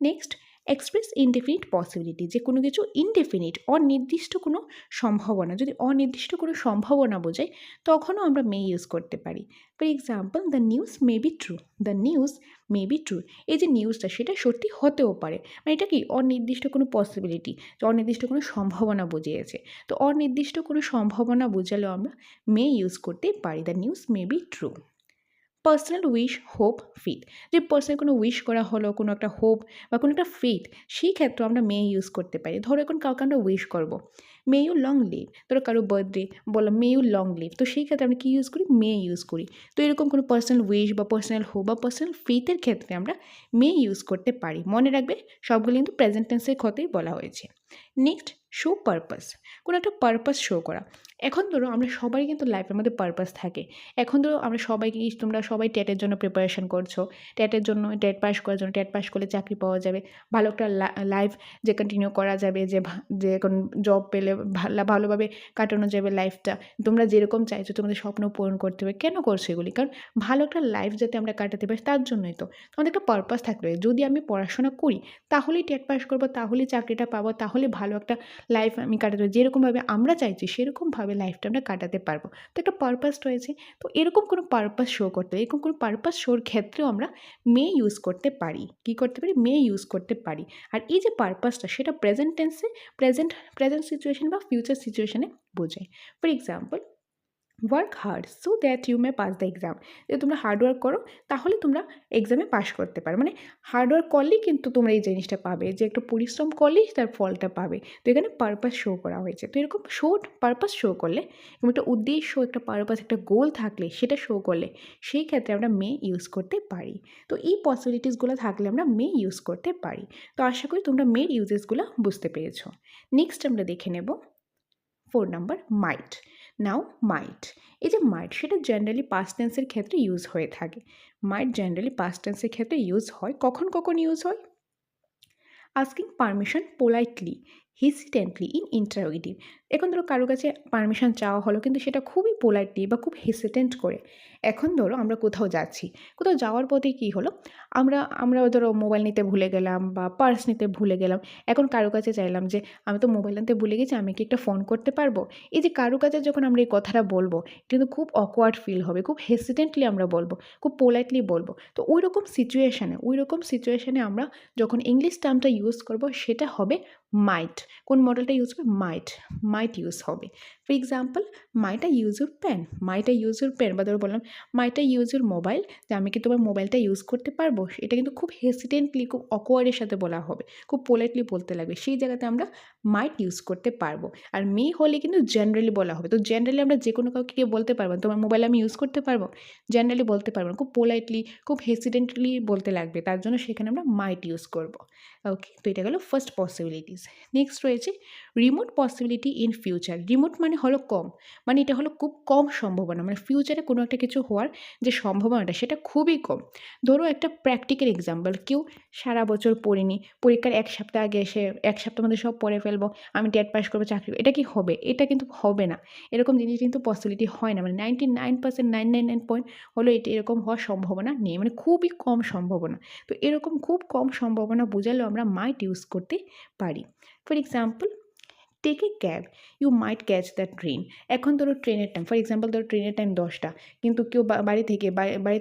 নেক্সট, এক্সপ্রেস ইনডেফিনিট পসিবিলিটি, যে কোনো কিছু ইনডেফিনিট, অনির্দিষ্ট কোনো সম্ভাবনা, যদি অনির্দিষ্ট কোনো সম্ভাবনা বোঝায় তখনও আমরা মে ইউজ করতে পারি। For example, the news may be true, the news may be true, এই যে নিউজটা সেটা সত্যি হতেও পারে, মানে এটা কি অনির্দিষ্ট কোনো পসিবিলিটি, অনির্দিষ্ট কোনো সম্ভাবনা বুঝিয়েছে। তো অনির্দিষ্ট কোনো সম্ভাবনা বোঝালেও আমরা মে ইউজ করতে পারি, the news may be true. Personal wish, hope, faith, যে পার্সোনাল কোনো উইশ করা হলো, কোনো একটা হোপ বা কোনো একটা ফেথ, সেই ক্ষেত্রে আমরা মে ইউজ করতে পারি। ধরো এখন কাউকে আমরা উইশ করবো, মে ইউ লং লিভ, ধরো কারো বার্থডে, বলো মে ইউ লং লিভ, তো সেই ক্ষেত্রে আমরা কী ইউজ করি? মে ইউজ করি। তো এরকম কোনো পার্সোনাল উইশ বা পার্সোনাল হোপ বা পার্সোনাল ফেথের ক্ষেত্রে আমরা মে ইউজ করতে পারি। মনে রাখবে সবগুলো কিন্তু প্রেজেন্ট টেন্সের কথাই বলা হয়েছে। নেক্সট, শো পারপাস, কোনো একটা পারপাস শো করা। এখন ধরো আমরা সবাই কিন্তু লাইফের মধ্যে পারপাস থাকে। এখন ধরো আমরা সবাইকে, তোমরা সবাই টেটের জন্য প্রিপারেশন করছো, টেটের জন্য, টেট পাস করার জন্য, টেট পাস করলে চাকরি পাওয়া যাবে, ভালো একটা লাইফ যে কন্টিনিউ করা যাবে, যে কোন জব পেলে ভালোভাবে কাটানো যাবে লাইফটা, তোমরা যেরকম চাইছো তোমাদের স্বপ্ন পূরণ করতে হবে। কেন করছো এগুলি? কারণ ভালো একটা লাইফ যাতে আমরা কাটাতে পারি তার জন্যই তো। তোমাদের একটা পারপাস থাকতে হবে, যদি আমি পড়াশোনা করি তাহলেই টেট পাস করবো, তাহলেই চাকরিটা পাবো, তাহলে ভালো একটা লাইফ আমি কাটাতে পারবো, যেরকমভাবে আমরা চাইছি সেরকমভাবে লাইফটা আমরা কাটাতে পারবো। তো একটা পারপাস রয়েছে, তো এরকম কোনো পারপাস শো করতে হবে, এরকম কোনো পারপাস শোর ক্ষেত্রেও আমরা মে ইউজ করতে পারি। কী করতে পারি? মে ইউজ করতে পারি। আর এই যে পারপাসটা সেটা প্রেজেন্ট টেন্সে, প্রেজেন্ট সিচুয়েশন বা ফিউচার সিচুয়েশনে বোঝায়। For example, work hard so that you may pass the exam, যে তোমরা হার্ডওয়ার্ক করো তাহলে তোমরা এক্সামে পাস করতে পারো, মানে হার্ডওয়ার্ক করলেই কিন্তু তোমরা এই জিনিসটা পাবে, যে একটু পরিশ্রম করলেই তার ফলটা পাবে। তো এখানে পারপাস শো করা হয়েছে। তো এরকম পারপাস শো করলে এবং একটা উদ্দেশ্য, একটা পারপাস, একটা গোল থাকলে সেটা শো করলে সেই ক্ষেত্রে আমরা মে ইউজ করতে পারি। তো এই পসিবিলিটিসগুলো থাকলে আমরা মে ইউজ করতে পারি। তো আশা করি তোমরা মের ইউজেসগুলো বুঝতে পেরেছো। নেক্সট আমরা দেখে নেব 4 নাম্বার, মাইট। নাও মাইট, এই যে মাইট সেটা জেনারেলি পাস্ট টেন্সের ক্ষেত্রে ইউজ হয়ে থাকে। মাইট জেনারেলি পাস্ট টেন্সের ক্ষেত্রে ইউজ হয়, কখন কখন ইউজ হয়? Asking permission politely, hesitantly in interrogative. এখন ধরো কারো কাছে পারমিশন চাওয়া হলো কিন্তু সেটা খুবই পোলাইটলি বা খুব হেসিটেন্ট করে। এখন ধরো আমরা কোথাও যাচ্ছি, কোথাও যাওয়ার পথে কী হলো, আমরা ধরো মোবাইল নিতে ভুলে গেলাম বা পার্স নিতে ভুলে গেলাম। এখন কারো কাছে চাইলাম যে আমি তো মোবাইল আনতে ভুলে গেছি, আমি কি একটা ফোন করতে পারবো? এই যে কারো কাছে যখন আমরা এই কথাটা বলবো, কিন্তু খুব অকওয়ার্ড ফিল হবে, খুব হেসিটেন্টলি আমরা বলবো, খুব পোলাইটলি বলবো। তো ওই রকম সিচুয়েশানে আমরা যখন ইংলিশ টার্মটা ইউজ করব সেটা হবে মাইট। কোন মডেলটা ইউজ হবে? মাইট ইউজ হবে। For example, might I use your pen, might I use your pen, বা ধরো বললাম might I use your mobile, যে আমি কি তোমার মোবাইলটা ইউজ করতে পারবো? এটা কিন্তু খুব হেসিটেন্টলি, খুব অকওয়ার্ডের সাথে বলা হবে, খুব পোলাইটলি বলতে লাগবে। সেই জায়গাতে আমরা মাইট ইউজ করতে পারবো। আর মে হলে কিন্তু জেনারেলি বলা হবে। তো জেনারেলি আমরা যে কোনো কাউকে গিয়ে বলতে পারবো না তোমার মোবাইল আমি ইউজ করতে পারবো, জেনারেলি বলতে পারবো না, খুব পোলাইটলি, খুব হেসিটেন্টলি বলতে লাগবে। তার জন্য সেখানে আমরা মাইট ইউজ করব। ওকে, তো এটা গেলো ফার্স্ট পসিবিলিটিস। নেক্সট রয়েছে remote possibility in future. Remote মানে হলো কম, মানে এটা হলো খুব কম সম্ভাবনা, মানে ফিউচারে কোনো একটা কিছু হওয়ার যে সম্ভাবনাটা সেটা খুবই কম। ধরো একটা প্র্যাকটিক্যাল এক্সাম্পল, কেউ সারা বছর পড়েনি, পরীক্ষার এক সপ্তাহ আগে এসে এক সপ্তাহের মধ্যে সব পড়ে ফেলবো, আমি টেট পাস করবো, চাকরি, এটা কি হবে? এটা কিন্তু হবে না। এরকম জিনিস কিন্তু পসিবিলিটি হয় না, মানে 99% 999 হলো এটা, এরকম হওয়ার সম্ভাবনা নেই, মানে খুবই কম সম্ভাবনা। তো এরকম খুব কম সম্ভাবনা বোঝালেও আমরা মাইট ইউজ করতে পারি। For example, take a cab, you might catch that train. এখন ধরো ট্রেনের টাইম, ফর এক্সাম্পল ধরো ট্রেনের টাইম 10টা, কিন্তু কেউ বাড়ি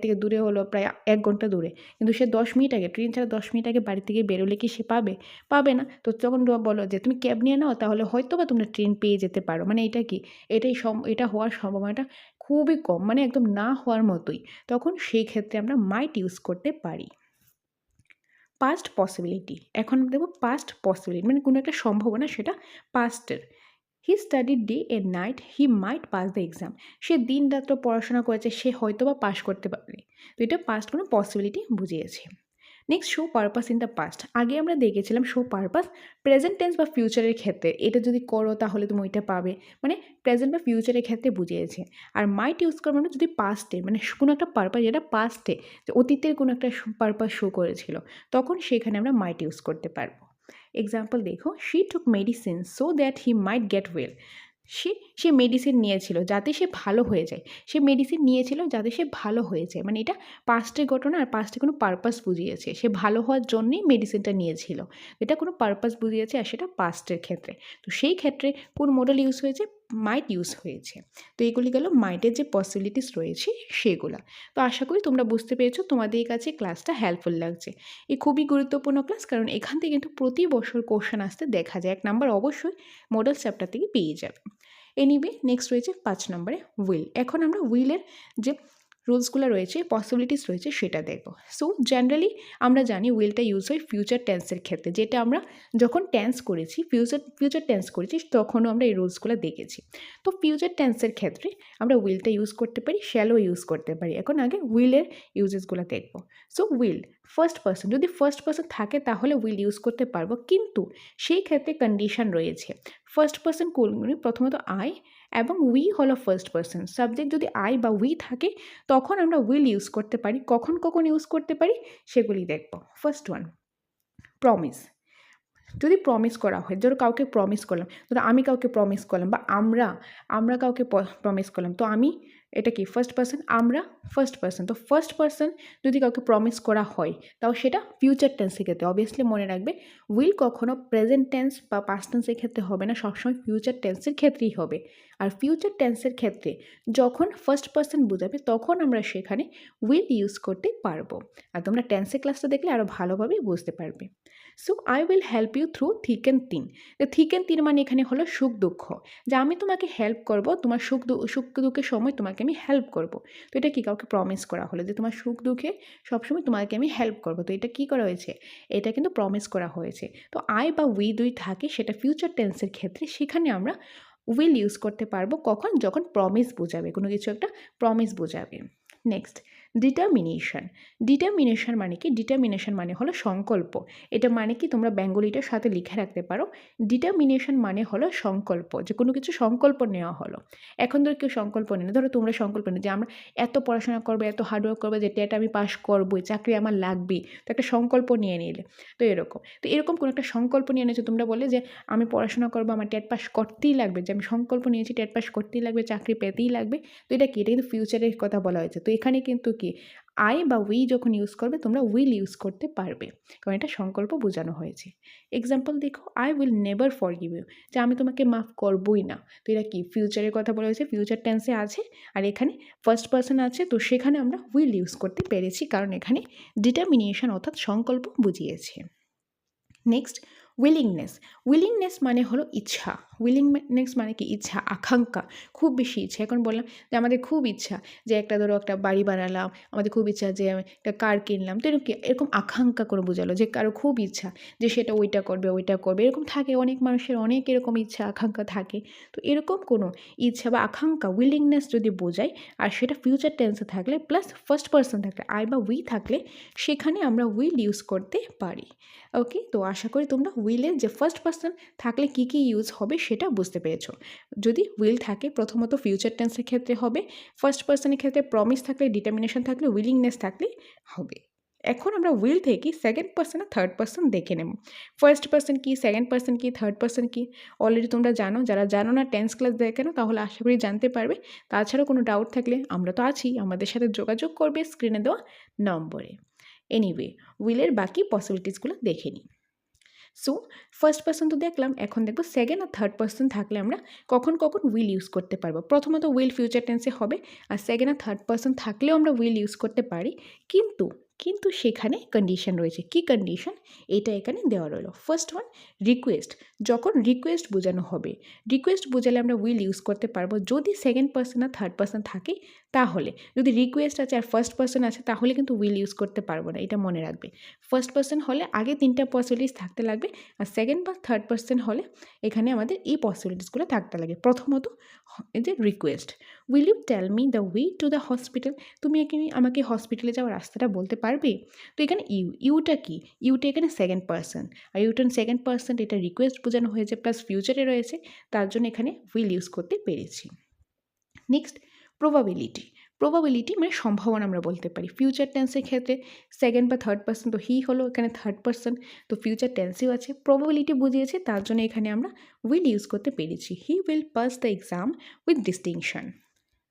থেকে দূরে হলো প্রায় 1 ঘন্টা দূরে, কিন্তু সে 10 মিনিট আগে, ট্রেন ছাড়া 10 মিনিট আগে বাড়ি থেকে বেরোলে কি সে পাবে না। তো তখন বলো যে তুমি ক্যাব নিয়ে নাও, তাহলে হয়তো বা তোমরা ট্রেন পেয়ে যেতে পারো। মানে এটা কি, এটা হওয়ার সম্ভাবনাটা খুবই কম, মানে একদম না হওয়ার মতোই। তখন সেই ক্ষেত্রে আমরা মাইট ইউজ করতে পারি। পাস্ট পসিবিলিটি, এখন দেখব পাস্ট পসিবিলিটি মানে কোনো একটা সম্ভাবনা, সেটা পাস্টের। He studied day and night, he might pass the exam. সে দিন রাত্র পড়াশোনা করেছে, সে হয়তো বা পাস করতে পারে। তো এটা পাস্ট কোনো পসিবিলিটি বুঝিয়েছে। Next, show purpose in the past. আগে আমরা দেখেছিলাম শো পারপাস প্রেজেন্ট টেন্স বা ফিউচারের ক্ষেত্রে, এটা যদি করো তাহলে তুমি ওইটা পাবে, মানে প্রেজেন্ট বা ফিউচারের ক্ষেত্রে বুঝিয়েছে। আর মাইট ইউজ করবো মানে যদি পাস্টে, মানে কোনো একটা পারপাস যেটা পাস্টে, যে অতীতের কোনো একটা পারপাস শো করেছিল, তখন সেখানে আমরা মাইট ইউজ করতে পারবো। এক্সাম্পল দেখো, she took medicine so that he might get well. Say medicine নিয়েছিল যাতে সে ভালো হয়ে যায়, সে মেডিসিন নিয়েছিল যাতে সে ভালো হয়ে যায়, মানে এটা পাস্টের ঘটনা, আর পাস্টে কোনো পারপাস বুঝিয়েছে, সে ভালো হওয়ার জন্যই মেডিসিনটা নিয়েছিল, এটা কোনো পারপাস বুঝিয়েছে, আর সেটা পাস্টের ক্ষেত্রে। তো সেই ক্ষেত্রে কোন মডেল ইউজ হয়েছে? মাইট ইউজ হয়েছে। তো এগুলি গেল মাইটের যে পসিবিলিটিস রয়েছে সেগুলা। তো আশা করি তোমরা বুঝতে পেরেছো, তোমাদের কাছে ক্লাসটা হেল্পফুল লাগছে। এই খুবই গুরুত্বপূর্ণ ক্লাস, কারণ এখান থেকে কিন্তু প্রতি বছর কোশ্চেন আসতে দেখা যায়। 1 নাম্বার অবশ্যই মডেল চ্যাপ্টার থেকে পেয়ে যাবে। এনিওয়ে, নেক্সট রয়েছে 5 নম্বরে উইল। এখন আমরা উইলের যে রুলসগুলো রয়েছে, পসিবিলিটিস রয়েছে সেটা দেখব। সো জেনারেলি আমরা জানি উইলটা ইউজ হয় ফিউচার টেন্সের ক্ষেত্রে, যেটা আমরা যখন টেন্স করেছি, ফিউচার টেন্স করেছি, তখনও আমরা এই রুলসগুলো দেখেছি। তো ফিউচার টেন্সের ক্ষেত্রে আমরা উইলটা ইউজ করতে পারি, শ্যালো ইউজ করতে পারি। এখন আগে উইলের ইউজেসগুলো দেখব। সো উইল ফার্স্ট পারসন, যদি ফার্স্ট পারসন থাকে তাহলে উইল ইউজ করতে পারবো, কিন্তু সেই ক্ষেত্রে কন্ডিশন রয়েছে। ফার্স্ট পারসন কোনগুলি? প্রথমত আই এবং উই হলো ফার্স্ট পারসন। সাবজেক্ট যদি আই বা উই থাকে তখন আমরা উইল ইউজ করতে পারি। কখন ইউজ করতে পারি সেগুলি দেখব। First one, promise. যদি প্রমিস করা হয়, ধরো কাউকে প্রমিস করলাম, ধরো আমি কাউকে প্রমিস করলাম, বা আমরা কাউকে প্রমিস করলাম, তো আমি, এটা কি ফার্স্ট পারসন, আমরা ফার্স্ট পারসন। তো ফার্স্ট পারসন যদি কাউকে প্রমিস করা হয়, তাও সেটা ফিউচার টেন্সের ক্ষেত্রে। অবভিয়াসলি মনে রাখবে, উইল কখনো প্রেজেন্ট টেন্স বা পাস্ট টেন্সের ক্ষেত্রে হবে না, সবসময় ফিউচার টেন্সের ক্ষেত্রেই হবে। আর ফিউচার টেন্সের ক্ষেত্রে যখন ফার্স্ট পারসন বোঝাবে তখন আমরা সেখানে উইল ইউজ করতে পারবো। আর তোমরা টেন্সের ক্লাসটা দেখলে আরও ভালোভাবে বুঝতে পারবে। So I will help you through thick and thin. Thick and thin মানে এখানে হলো সুখ দুঃখ, যে আমি তোমাকে হেল্প করব, তোমার সুখ দুঃখের সময় তোমাকে আমি হেল্প করব। তো এটা কি কাউকে প্রমিস করা হলো যে তোমার সুখ দুঃখে সবসময় তোমাকে আমি হেল্প করব। তো এটা কি করা হয়েছে? এটা কিন্তু প্রমিস করা হয়েছে। তো আই বা উই দুই থাকে, সেটা ফিউচার টেন্সের ক্ষেত্রে, সেখানে আমরা উইল ইউজ করতে পারবো কখন? যখন প্রমিস বোঝাবে, কোনো কিছু একটা প্রমিস বোঝাবে। Next, determination. ডিটারমিনেশন মানে কি? ডিটারমিনেশন মানে হলো সংকল্প। এটা মানে কি তোমরা বেঙ্গলিটার সাথে লিখে রাখতে পারো। ডিটারমিনেশন মানে হলো সংকল্প, যে কোনো কিছু সংকল্প নেওয়া হলো। এখন ধরো কেউ সংকল্প নেয়, ধরো তোমরা সংকল্প নেই যে আমরা এত পড়াশোনা করবো, এত হার্ডওয়ার্ক করবো, যে টেট আমি পাস করবোই, চাকরি আমার লাগবেই, তো একটা সংকল্প নিয়ে নিলে। তো এরকম কোনো একটা সংকল্প নিয়ে নিয়েছো, তোমরা বলে যে আমি পড়াশোনা করবো, আমার টেট পাস করতেই লাগবে, যে আমি সংকল্প নিয়েছি টেট পাস করতেই লাগবে, চাকরি পেতেই লাগবে। তো এটা কি? এটা কিন্তু ফিউচারের কথা বলা হয়েছে। তো এখানে কিন্তু কি আই বা উই যখন ইউজ করবে, তোমরা উইল ইউজ করতে পারবে, কারণ এটা সংকল্প বোঝানো হয়েছে। এক্সাম্পল দেখো, I will never forgive you, যে আমি তোমাকে মাফ করবই না। তো এটা কি? ফিউচারের কথা বলা হয়েছে, ফিউচার টেন্সে আছে, আর এখানে ফার্স্ট পার্সন আছে, তো সেখানে আমরা উইল ইউজ করতে পেরেছি, কারণ এখানে ডিটারমিনেশন অর্থাৎ সংকল্প বুঝিয়েছে। Next, willingness. উইলিংনেস মানে হলো ইচ্ছা। উইলিংনেস মানে কি? ইচ্ছা, আকাঙ্ক্ষা, খুব বেশি ইচ্ছা। এখন বললাম যে আমাদের খুব ইচ্ছা যে ধরো একটা বাড়ি বানালাম, আমাদের খুব ইচ্ছা যে আমি একটা কার কিনলাম, তো এরকম আকাঙ্ক্ষা করে বোঝালো, যে কারো খুব ইচ্ছা যে সেটা ওইটা করবে, এরকম থাকে, অনেক মানুষের অনেক এরকম ইচ্ছা আকাঙ্ক্ষা থাকে। তো এরকম কোনো ইচ্ছা বা আকাঙ্ক্ষা, উইলিংনেস যদি বোঝায়, আর সেটা ফিউচার টেন্সে থাকলে প্লাস ফার্স্ট পার্সন থাকলে, আই বা উই থাকলে, সেখানে আমরা উইল ইউজ করতে পারি। ওকে, তো আশা করি তোমরা উইলের যে ফার্স্ট পার্সন থাকলে কী কী ইউজ হবে সেটা বুঝতে পেরেছো। যদি উইল থাকে, প্রথমত ফিউচার টেন্সের ক্ষেত্রে হবে, ফার্স্ট পার্সনের ক্ষেত্রে প্রমিস থাকলে, ডিটারমিনেশন থাকলে, উইলিংনেস থাকলে হবে। এখন আমরা উইল থেকে সেকেন্ড পার্সন আর থার্ড পার্সন দেখে নেব। ফার্স্ট পার্সন কি, সেকেন্ড পার্সন কি, থার্ড পার্সন কি, অলরেডি তোমরা জানো। যারা জানো না, টেন্স ক্লাস দেখে নাও, তাহলে আশা করি জানতে পারবে। তাছাড়াও কোনো ডাউট থাকলে আমরা তো আছি, আমাদের সাথে যোগাযোগ করবে স্ক্রিনে দেওয়া নম্বরে। এনিওয়ে, উইলের বাকি পসিবিলিটিসগুলো দেখে নিই। সো ফার্স্ট পার্সন তো দেখলাম, এখন দেখবো সেকেন্ড আর থার্ড পার্সন থাকলে আমরা কখন কখন উইল ইউজ করতে পারবো। প্রথমত উইল ফিউচার টেন্সে হবে, আর সেকেন্ড আর থার্ড পার্সন থাকলেও আমরা উইল ইউজ করতে পারি, কিন্তু সেখানে কন্ডিশন রয়েছে। কি কন্ডিশন? এটা এখানে দেওয়া রইলো। First one, request. যখন রিকোয়েস্ট বোঝানো হবে, রিকোয়েস্ট বোঝালে আমরা উইল ইউজ করতে পারবো যদি সেকেন্ড পার্সন আর থার্ড পার্সন থাকে। তাহলে যদি রিকোয়েস্ট আছে আর ফার্স্ট পার্সন আছে, তাহলে কিন্তু উইল ইউজ করতে পারবো না, এটা মনে রাখবে। ফার্স্ট পার্সন হলে আগে তিনটা পসিবিলিটিস থাকতে লাগবে, আর সেকেন্ড বা থার্ড পার্সন হলে এখানে আমাদের এই পসিবিলিটিসগুলো থাকতে লাগে। প্রথমত এই যে request, will you tell me the way to the hospital, তুমি আমাকে হসপিটালে যাওয়ার রাস্তাটা বলতে পারবে। তো এখানে ইউটা কি? ইউটা এখানে সেকেন্ড পার্সন, আর ইউটার সেকেন্ড পার্সন, এটা রিকোয়েস্ট বোঝানো হয়েছে, প্লাস ফিউচারে রয়েছে, তার জন্য এখানে উইল ইউজ করতে পেরেছি। Next, probability. প্রবাবিলিটি মানে সম্ভাবনা আমরা বলতে পারি। ফিউচার টেন্সের ক্ষেত্রে সেকেন্ড বা থার্ড পার্সন, তো হি হলো এখানে থার্ড পার্সন, তো ফিউচার টেন্সেও আছে, প্রবাবিলিটি বুঝিয়েছে, তার জন্য এখানে আমরা উইল ইউজ করতে পেরেছি। He will pass the exam with distinction.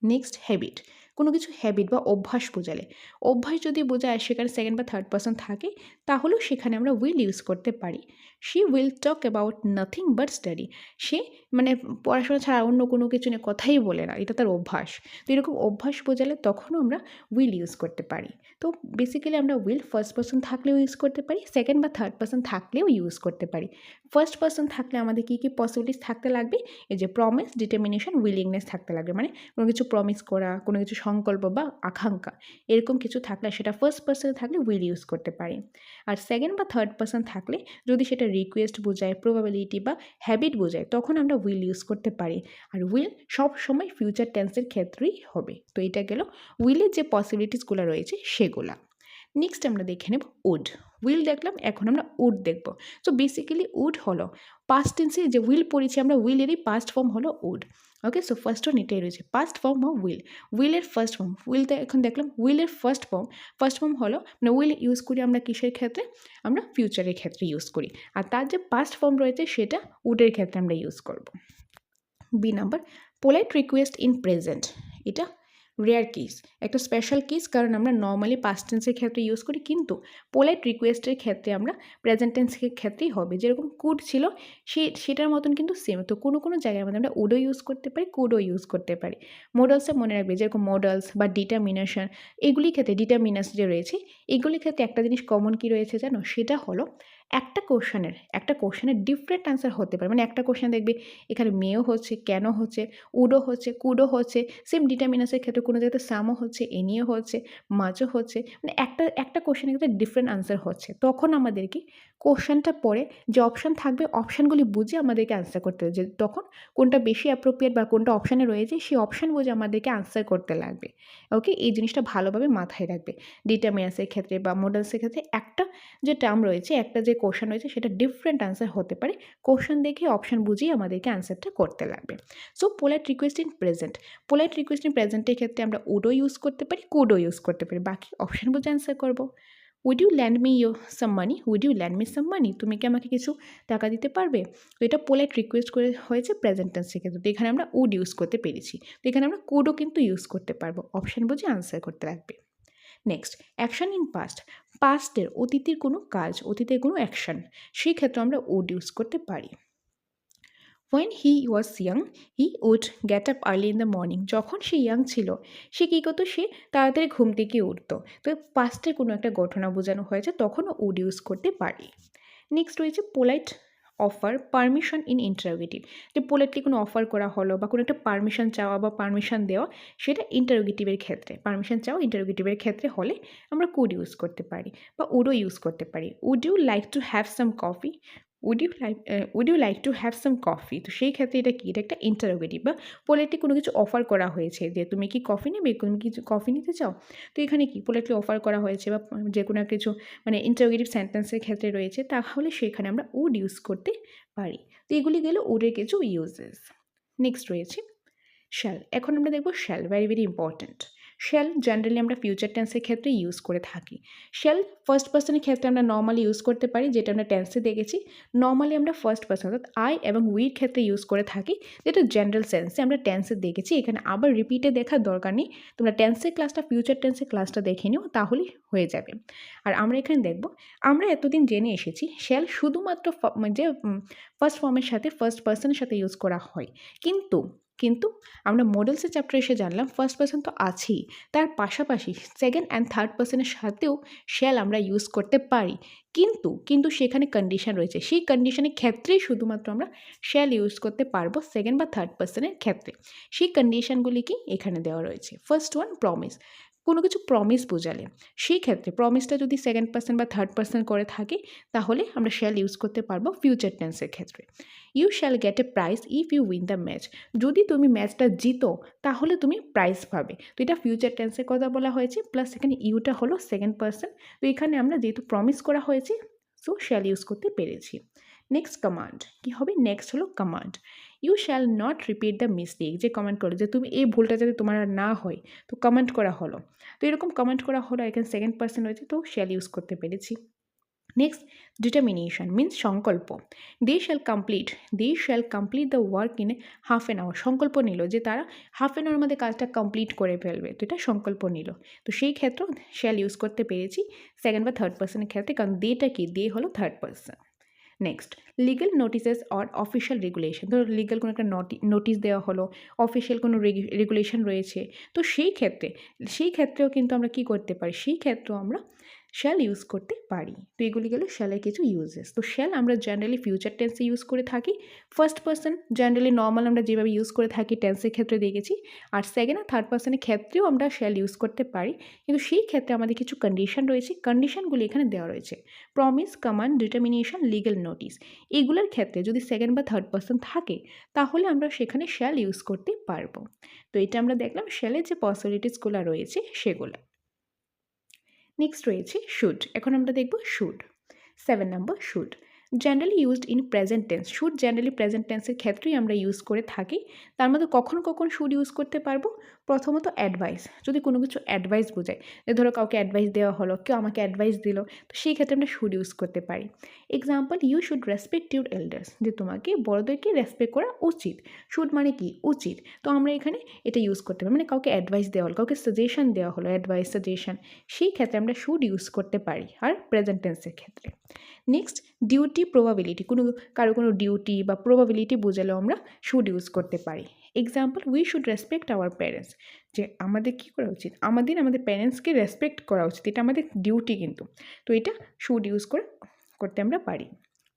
Next, habit. কোনো কিছু হ্যাবিট বা অভ্যাস বোঝালে, অভ্যাস যদি বোঝায় সেখানে সেকেন্ড বা থার্ড পার্সন থাকে, তাহলেও সেখানে আমরা উইল ইউজ করতে পারি। She will talk about nothing but study, সে মানে পড়াশোনা ছাড়া অন্য কোনো কিছু নিয়ে কথাই বলে না, এটা তার অভ্যাস। তো এরকম অভ্যাস বোঝালে তখনও আমরা উইল ইউজ করতে পারি। তো বেসিক্যালি আমরা উইল ফার্স্ট পার্সন থাকলেও ইউজ করতে পারি, সেকেন্ড বা থার্ড পার্সন থাকলেও ইউজ করতে পারি। ফার্স্ট পার্সন থাকলে আমাদের কী কী পসিবিলিটিস থাকতে লাগবে? এই যে প্রমিস, ডিটারমিনেশন, উইলিংনেস থাকতে লাগবে, মানে কোনো কিছু প্রমিস করা, কোনো কিছু সংকল্প বা আকাঙ্ক্ষা, এরকম কিছু থাকলে সেটা ফার্স্ট পার্সনে থাকলে উইল ইউজ করতে পারি। আর সেকেন্ড বা থার্ড পার্সন থাকলে যদি সেটা রিকোয়েস্ট বোঝায়, প্রবাবিলিটি বা হ্যাবিট বোঝায়, তখন আমরা উইল ইউজ করতে পারি। আর উইল সব সময় ফিউচার টেন্সের ক্ষেত্রেই হবে। তো এটা গেল উইলের যে পসিবিলিটিসগুলো রয়েছে সেগুলা। নেক্সট আমরা দেখে নেব উড। উইল দেখলাম, এখন আমরা উড দেখব। সো বেসিক্যালি উড হলো পাস্ট টেন্সে যে উইল পড়েছি আমরা, উইলেরই পাস্ট ফর্ম হলো would. Okay, so first one এটাই রয়েছে, পাস্ট ফর্ম অফ উইল। উইলের ফার্স্ট ফর্ম, উইলটা এখন দেখলাম, উইলের ফার্স্ট ফর্ম হলো, মানে উইল ইউজ করি আমরা কিসের ক্ষেত্রে? আমরা ফিউচারের ক্ষেত্রে ইউজ করি, আর তার যে পাস্ট ফর্ম রয়েছে সেটা উডের ক্ষেত্রে আমরা ইউজ করব। B number, polite request in present. এটা রেয়ার কেস, একটা স্পেশাল কেস, কারণ আমরা নর্মালি পাস্ট টেন্সের ক্ষেত্রে ইউজ করি, কিন্তু পোলাইট রিকোয়েস্টের ক্ষেত্রে আমরা প্রেজেন্ট টেন্সের ক্ষেত্রেই হবে। যেরকম কুড ছিল সেটার মতন কিন্তু সেম। তো কোনো কোনো জায়গায় মধ্যে আমরা উডও ইউজ করতে পারি, কুডও ইউজ করতে পারি। মডেলসে মনে রাখবে, যেরকম মডেলস বা ডিটারমিনেশন, এগুলির ক্ষেত্রে ডিটারমিনাস যে রয়েছে, এগুলির ক্ষেত্রে একটা জিনিস কমন কি রয়েছে জানো? সেটা হলো একটা কোশ্চেনের ডিফারেন্ট আনসার হতে পারে, মানে একটা কোশ্চেন দেখবে এখানে মেয়েও হচ্ছে, কেন হচ্ছে, উডও হচ্ছে, কুডও হচ্ছে, সেম ডিটারমিনাসের ক্ষেত্রে কোনো জায়গাতে সামও হচ্ছে, এনিও হচ্ছে, মাঝও হচ্ছে, মানে একটা কোশ্চেনের ক্ষেত্রে ডিফারেন্ট আনসার হচ্ছে। তখন আমাদেরকে কোশ্চেনটা পড়ে যে অপশান থাকবে অপশানগুলি বুঝে আমাদেরকে আনসার করতে হবে, যে তখন কোনটা বেশি অ্যাপ্রোপ্রিয়েট বা কোনটা অপশানে রয়েছে সেই অপশান বুঝে আমাদেরকে আনসার করতে লাগবে। ওকে, এই জিনিসটা ভালোভাবে মাথায় রাখবে। ডিটারমিনাসের ক্ষেত্রে বা মডেলসের ক্ষেত্রে একটা যে টার্ম রয়েছে, একটা যে কোশ্চেন রয়েছে সেটা ডিফারেন্ট আনসার হতে পারে, কোশ্চেন দেখে অপশান বুঝিয়ে আমাদেরকে আনসারটা করতে লাগবে। So polite request in present, polite request in প্রেজেন্টের ক্ষেত্রে আমরা উডও ইউজ করতে পারি, কুডও ইউজ করতে পারি, বাকি অপশান বুঝে আনসার করবো। Would you lend me some money, would you lend me some money, তুমি কি আমাকে কিছু টাকা দিতে পারবে? তো এটা পোলাইট রিকোয়েস্ট করে হয়েছে প্রেজেন্ট টেন্সের ক্ষেত্রে, তো এখানে আমরা উড ইউজ করতে পেরেছি। তো এখানে আমরা কুডও কিন্তু ইউজ করতে পারবো, অপশান বুঝে আনসার করতে লাগবে। নেক্সট, অ্যাকশন ইন পাস্ট, পাস্টের অতীতের কোনো কাজ, অতীতের কোনো অ্যাকশন, সেই ক্ষেত্রে আমরা উড ইউজ করতে পারি। When he was young, he would get up early in the morning. যখন সে ইয়াং ছিল সে কী করতো, সে তাড়াতাড়ি ঘুম থেকে উঠতো। তো পাস্টের কোনো একটা ঘটনা বোঝানো হয়েছে, তখনও উড ইউজ করতে পারি। নেক্সট রয়েছে polite offer permission in interrogative, যে পোলাইটলি কোনো অফার করা হলো বা কোনো একটা পারমিশন চাওয়া বা পারমিশন দেওয়া, সেটা ইন্টারোগেটিভের ক্ষেত্রে, পারমিশন চাওয়া ইন্টারোগেটিভের ক্ষেত্রে হলে আমরা কুড ইউজ করতে পারি বা উডও ইউজ করতে পারি। Would you like to have some coffee, would you like to have some coffee, তো সেই ক্ষেত্রে এটা কি, এটা একটা ইন্টারোগেটিভ বা পোলাইটলি কোনো কিছু অফার করা হয়েছে, যে তুমি কি কফি নেবে, তুমি কি কফি নিতে চাও। তো এখানে কি পোলাইটলি অফার করা হয়েছে বা যে কোনো কিছু মানে ইন্টারোগেটিভ সেন্টেন্সের ক্ষেত্রে রয়েছে, তাহলে সেখানে আমরা উড ইউজ করতে পারি। তো এগুলি গেল উডের কিছু ইউজেস। নেক্সট রয়েছে শ্যাল। এখন আমরা দেখব shall, very very important. Shall generally আমরা ফিউচার টেন্সের ক্ষেত্রে ইউজ করে থাকি। শ্যাল ফার্স্ট পার্সনের ক্ষেত্রে আমরা নর্মালি ইউজ করতে পারি, যেটা আমরা টেন্সে দেখেছি। নর্মালি আমরা ফার্স্ট পার্সন অর্থাৎ আই এবং উইর ক্ষেত্রে ইউজ করে থাকি, যেটা জেনারেল সেন্সে আমরা টেন্সে দেখেছি। এখানে আবার রিপিটে দেখার দরকার নেই, তোমরা টেন্সের ক্লাসটা ফিউচার টেন্সের ক্লাসটা দেখে নিও, তাহলেই হয়ে যাবে। আর আমরা এখানে দেখব, আমরা এতদিন জেনে এসেছি শ্যাল শুধুমাত্র যে ফার্স্ট ফর্মের সাথে ফার্স্ট পার্সনের সাথে ইউজ করা হয়, কিন্তু আমরা মডেলসের চ্যাপ্টারে এসে জানলাম ফার্স্ট পার্সন তো আছেই, তার পাশাপাশি সেকেন্ড অ্যান্ড থার্ড পার্সনের সাথেও শ্যাল আমরা ইউজ করতে পারি। কিন্তু সেখানে কন্ডিশন রয়েছে, সেই কন্ডিশনের ক্ষেত্রেই শুধুমাত্র আমরা শ্যাল ইউজ করতে পারবো সেকেন্ড বা থার্ড পার্সনের ক্ষেত্রে। সেই কন্ডিশনগুলি কি এখানে দেওয়া রয়েছে। ফার্স্ট ওয়ান, প্রমিস, কোনো কিছু প্রমিস বোঝালে সেই ক্ষেত্রে প্রমিসটা যদি সেকেন্ড পার্সন বা থার্ড পার্সন করে থাকে, তাহলে আমরা শ্যাল ইউজ করতে পারবো ফিউচার টেন্সের ক্ষেত্রে। You shall get a prize if you win the match, যদি তুমি ম্যাচটা জিতো তাহলে তুমি প্রাইজ পাবে। তো এটা ফিউচার টেন্সের কথা বলা হয়েছে, প্লাস এখানে ইউটা হলো সেকেন্ড পার্সন। তো এখানে আমরা যেহেতু প্রমিস করা হয়েছে, সো শ্যাল ইউজ করতে পেরেছি। নেক্সট কমান্ড কী হবে, নেক্সট হলো command. You shall not repeat the mistake, যে কমেন্ট করো যে তুমি এই ভুলটা যাতে তোমার আর না হয়, তো কমেন্ট করা হলো। তো এরকম কমেন্ট করা হলো, এখানে সেকেন্ড পার্সন রয়েছে, তো শ্যাল ইউজ করতে পেরেছি। নেক্সট, ডিটারমিনেশন মিন্স সংকল্প। They shall complete the work in half an hour, সংকল্প নিল যে তারা হাফ অ্যান আওয়ার মধ্যে কাজটা কমপ্লিট করে ফেলবে, তো এটা সংকল্প নিল। তো সেই ক্ষেত্রেও শ্যাল ইউজ করতে পেরেছি সেকেন্ড বা থার্ড পার্সনের ক্ষেত্রে, কারণ দেটা কি, দে হলো third person. Next, legal notices or official regulation, ধরো লিগাল কোনো একটা নোটিশ দেওয়া হলো, অফিসিয়াল কোনো রেগুলেশন রয়েছে, তো সেই ক্ষেত্রেও কিন্তু আমরা কি করতে পারি, সেই ক্ষেত্রেও আমরা শ্যাল ইউজ করতে পারি। তো এগুলি গেল শ্যালের কিছু ইউজেস। তো শ্যাল আমরা জেনারেলি ফিউচার টেন্সে ইউজ করে থাকি, ফার্স্ট পার্সন জেনারেলি নর্মাল আমরা যেভাবে ইউজ করে থাকি টেন্সের ক্ষেত্রে দেখেছি, আর সেকেন্ড আর থার্ড পার্সনের ক্ষেত্রেও আমরা শ্যাল ইউজ করতে পারি, কিন্তু সেই ক্ষেত্রে আমাদের কিছু কন্ডিশন রয়েছে, কন্ডিশনগুলি এখানে দেওয়া রয়েছে। Promise, command, determination, legal notice, এগুলোর ক্ষেত্রে যদি সেকেন্ড বা থার্ড পার্সন থাকে, তাহলে আমরা সেখানে শ্যাল ইউজ করতে পারবো। তো এটা আমরা দেখলাম শ্যালের যে পসিবিলিটিসগুলো রয়েছে সেগুলো। নেক্সট রয়েছে শুড। এখন আমরা দেখব should. 7 number, should generally used in present tense. Should generally present টেন্সের ক্ষেত্রেই আমরা ইউজ করে থাকি। তার মধ্যে কখন কখন শুড ইউজ করতে পারবো, প্রথমত অ্যাডভাইস, যদি কোনো কিছু অ্যাডভাইস বোঝায়, ধরো কাউকে অ্যাডভাইস দেওয়া হলো, কেউ আমাকে অ্যাডভাইস দিল, তো সেই ক্ষেত্রে আমরা শুড ইউজ করতে পারি। Example, you should respect your elders, যে তোমাকে বড়দেরকে রেসপেক্ট করা উচিত। শুড মানে কি, উচিত। তো আমরা এখানে এটা ইউজ করতে পারি, মানে কাউকে অ্যাডভাইস দেওয়া হলো, কাউকে সাজেশন দেওয়া হলো, অ্যাডভাইস, সাজেশন, সেই ক্ষেত্রে আমরা শুড ইউজ করতে পারি আর প্রেজেন্ট টেন্সের ক্ষেত্রে। নেক্সট, ডিউটি, প্রবাবিলিটি, কারো কোনো ডিউটি বা প্রবাবিলিটি বোঝালেও আমরা শুড ইউজ করতে পারি। Example, we should respect our parents, যে আমাদের কী করা উচিত, আমাদের প্যারেন্টসকে রেসপেক্ট করা উচিত, এটা আমাদের ডিউটি কিন্তু। তো এটা শুড ইউজ করে করতে আমরা পারি।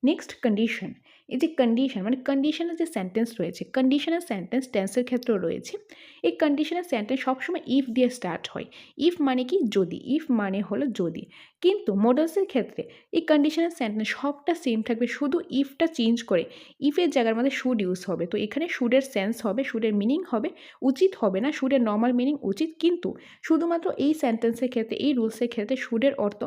নেক্সট কন্ডিশন, এই যে কন্ডিশন মানে কন্ডিশনাল যে সেন্টেন্স রয়েছে, কন্ডিশনাল সেন্টেন্স টেন্সের ক্ষেত্রেও রয়েছে। এই কন্ডিশনাল সেন্টেন্স সবসময় ইফ দিয়ে স্টার্ট হয়। ইফ মানে কি যদি, ইফ মানে হলো যদি, কিন্তু মডেলসের ক্ষেত্রে এই কন্ডিশনাল সেন্টেন্স সবটা সেম থাকবে, শুধু ইফটা চেঞ্জ করে ইফের জায়গার মধ্যে শুড ইউজ হবে। তো এখানে শুডের সেন্স হবে, শুডের মিনিং হবে, উচিত হবে না, শুডের নর্মাল মিনিং উচিত, কিন্তু শুধুমাত্র এই সেন্টেন্সের ক্ষেত্রে, এই রুলসের ক্ষেত্রে শুডের অর্থ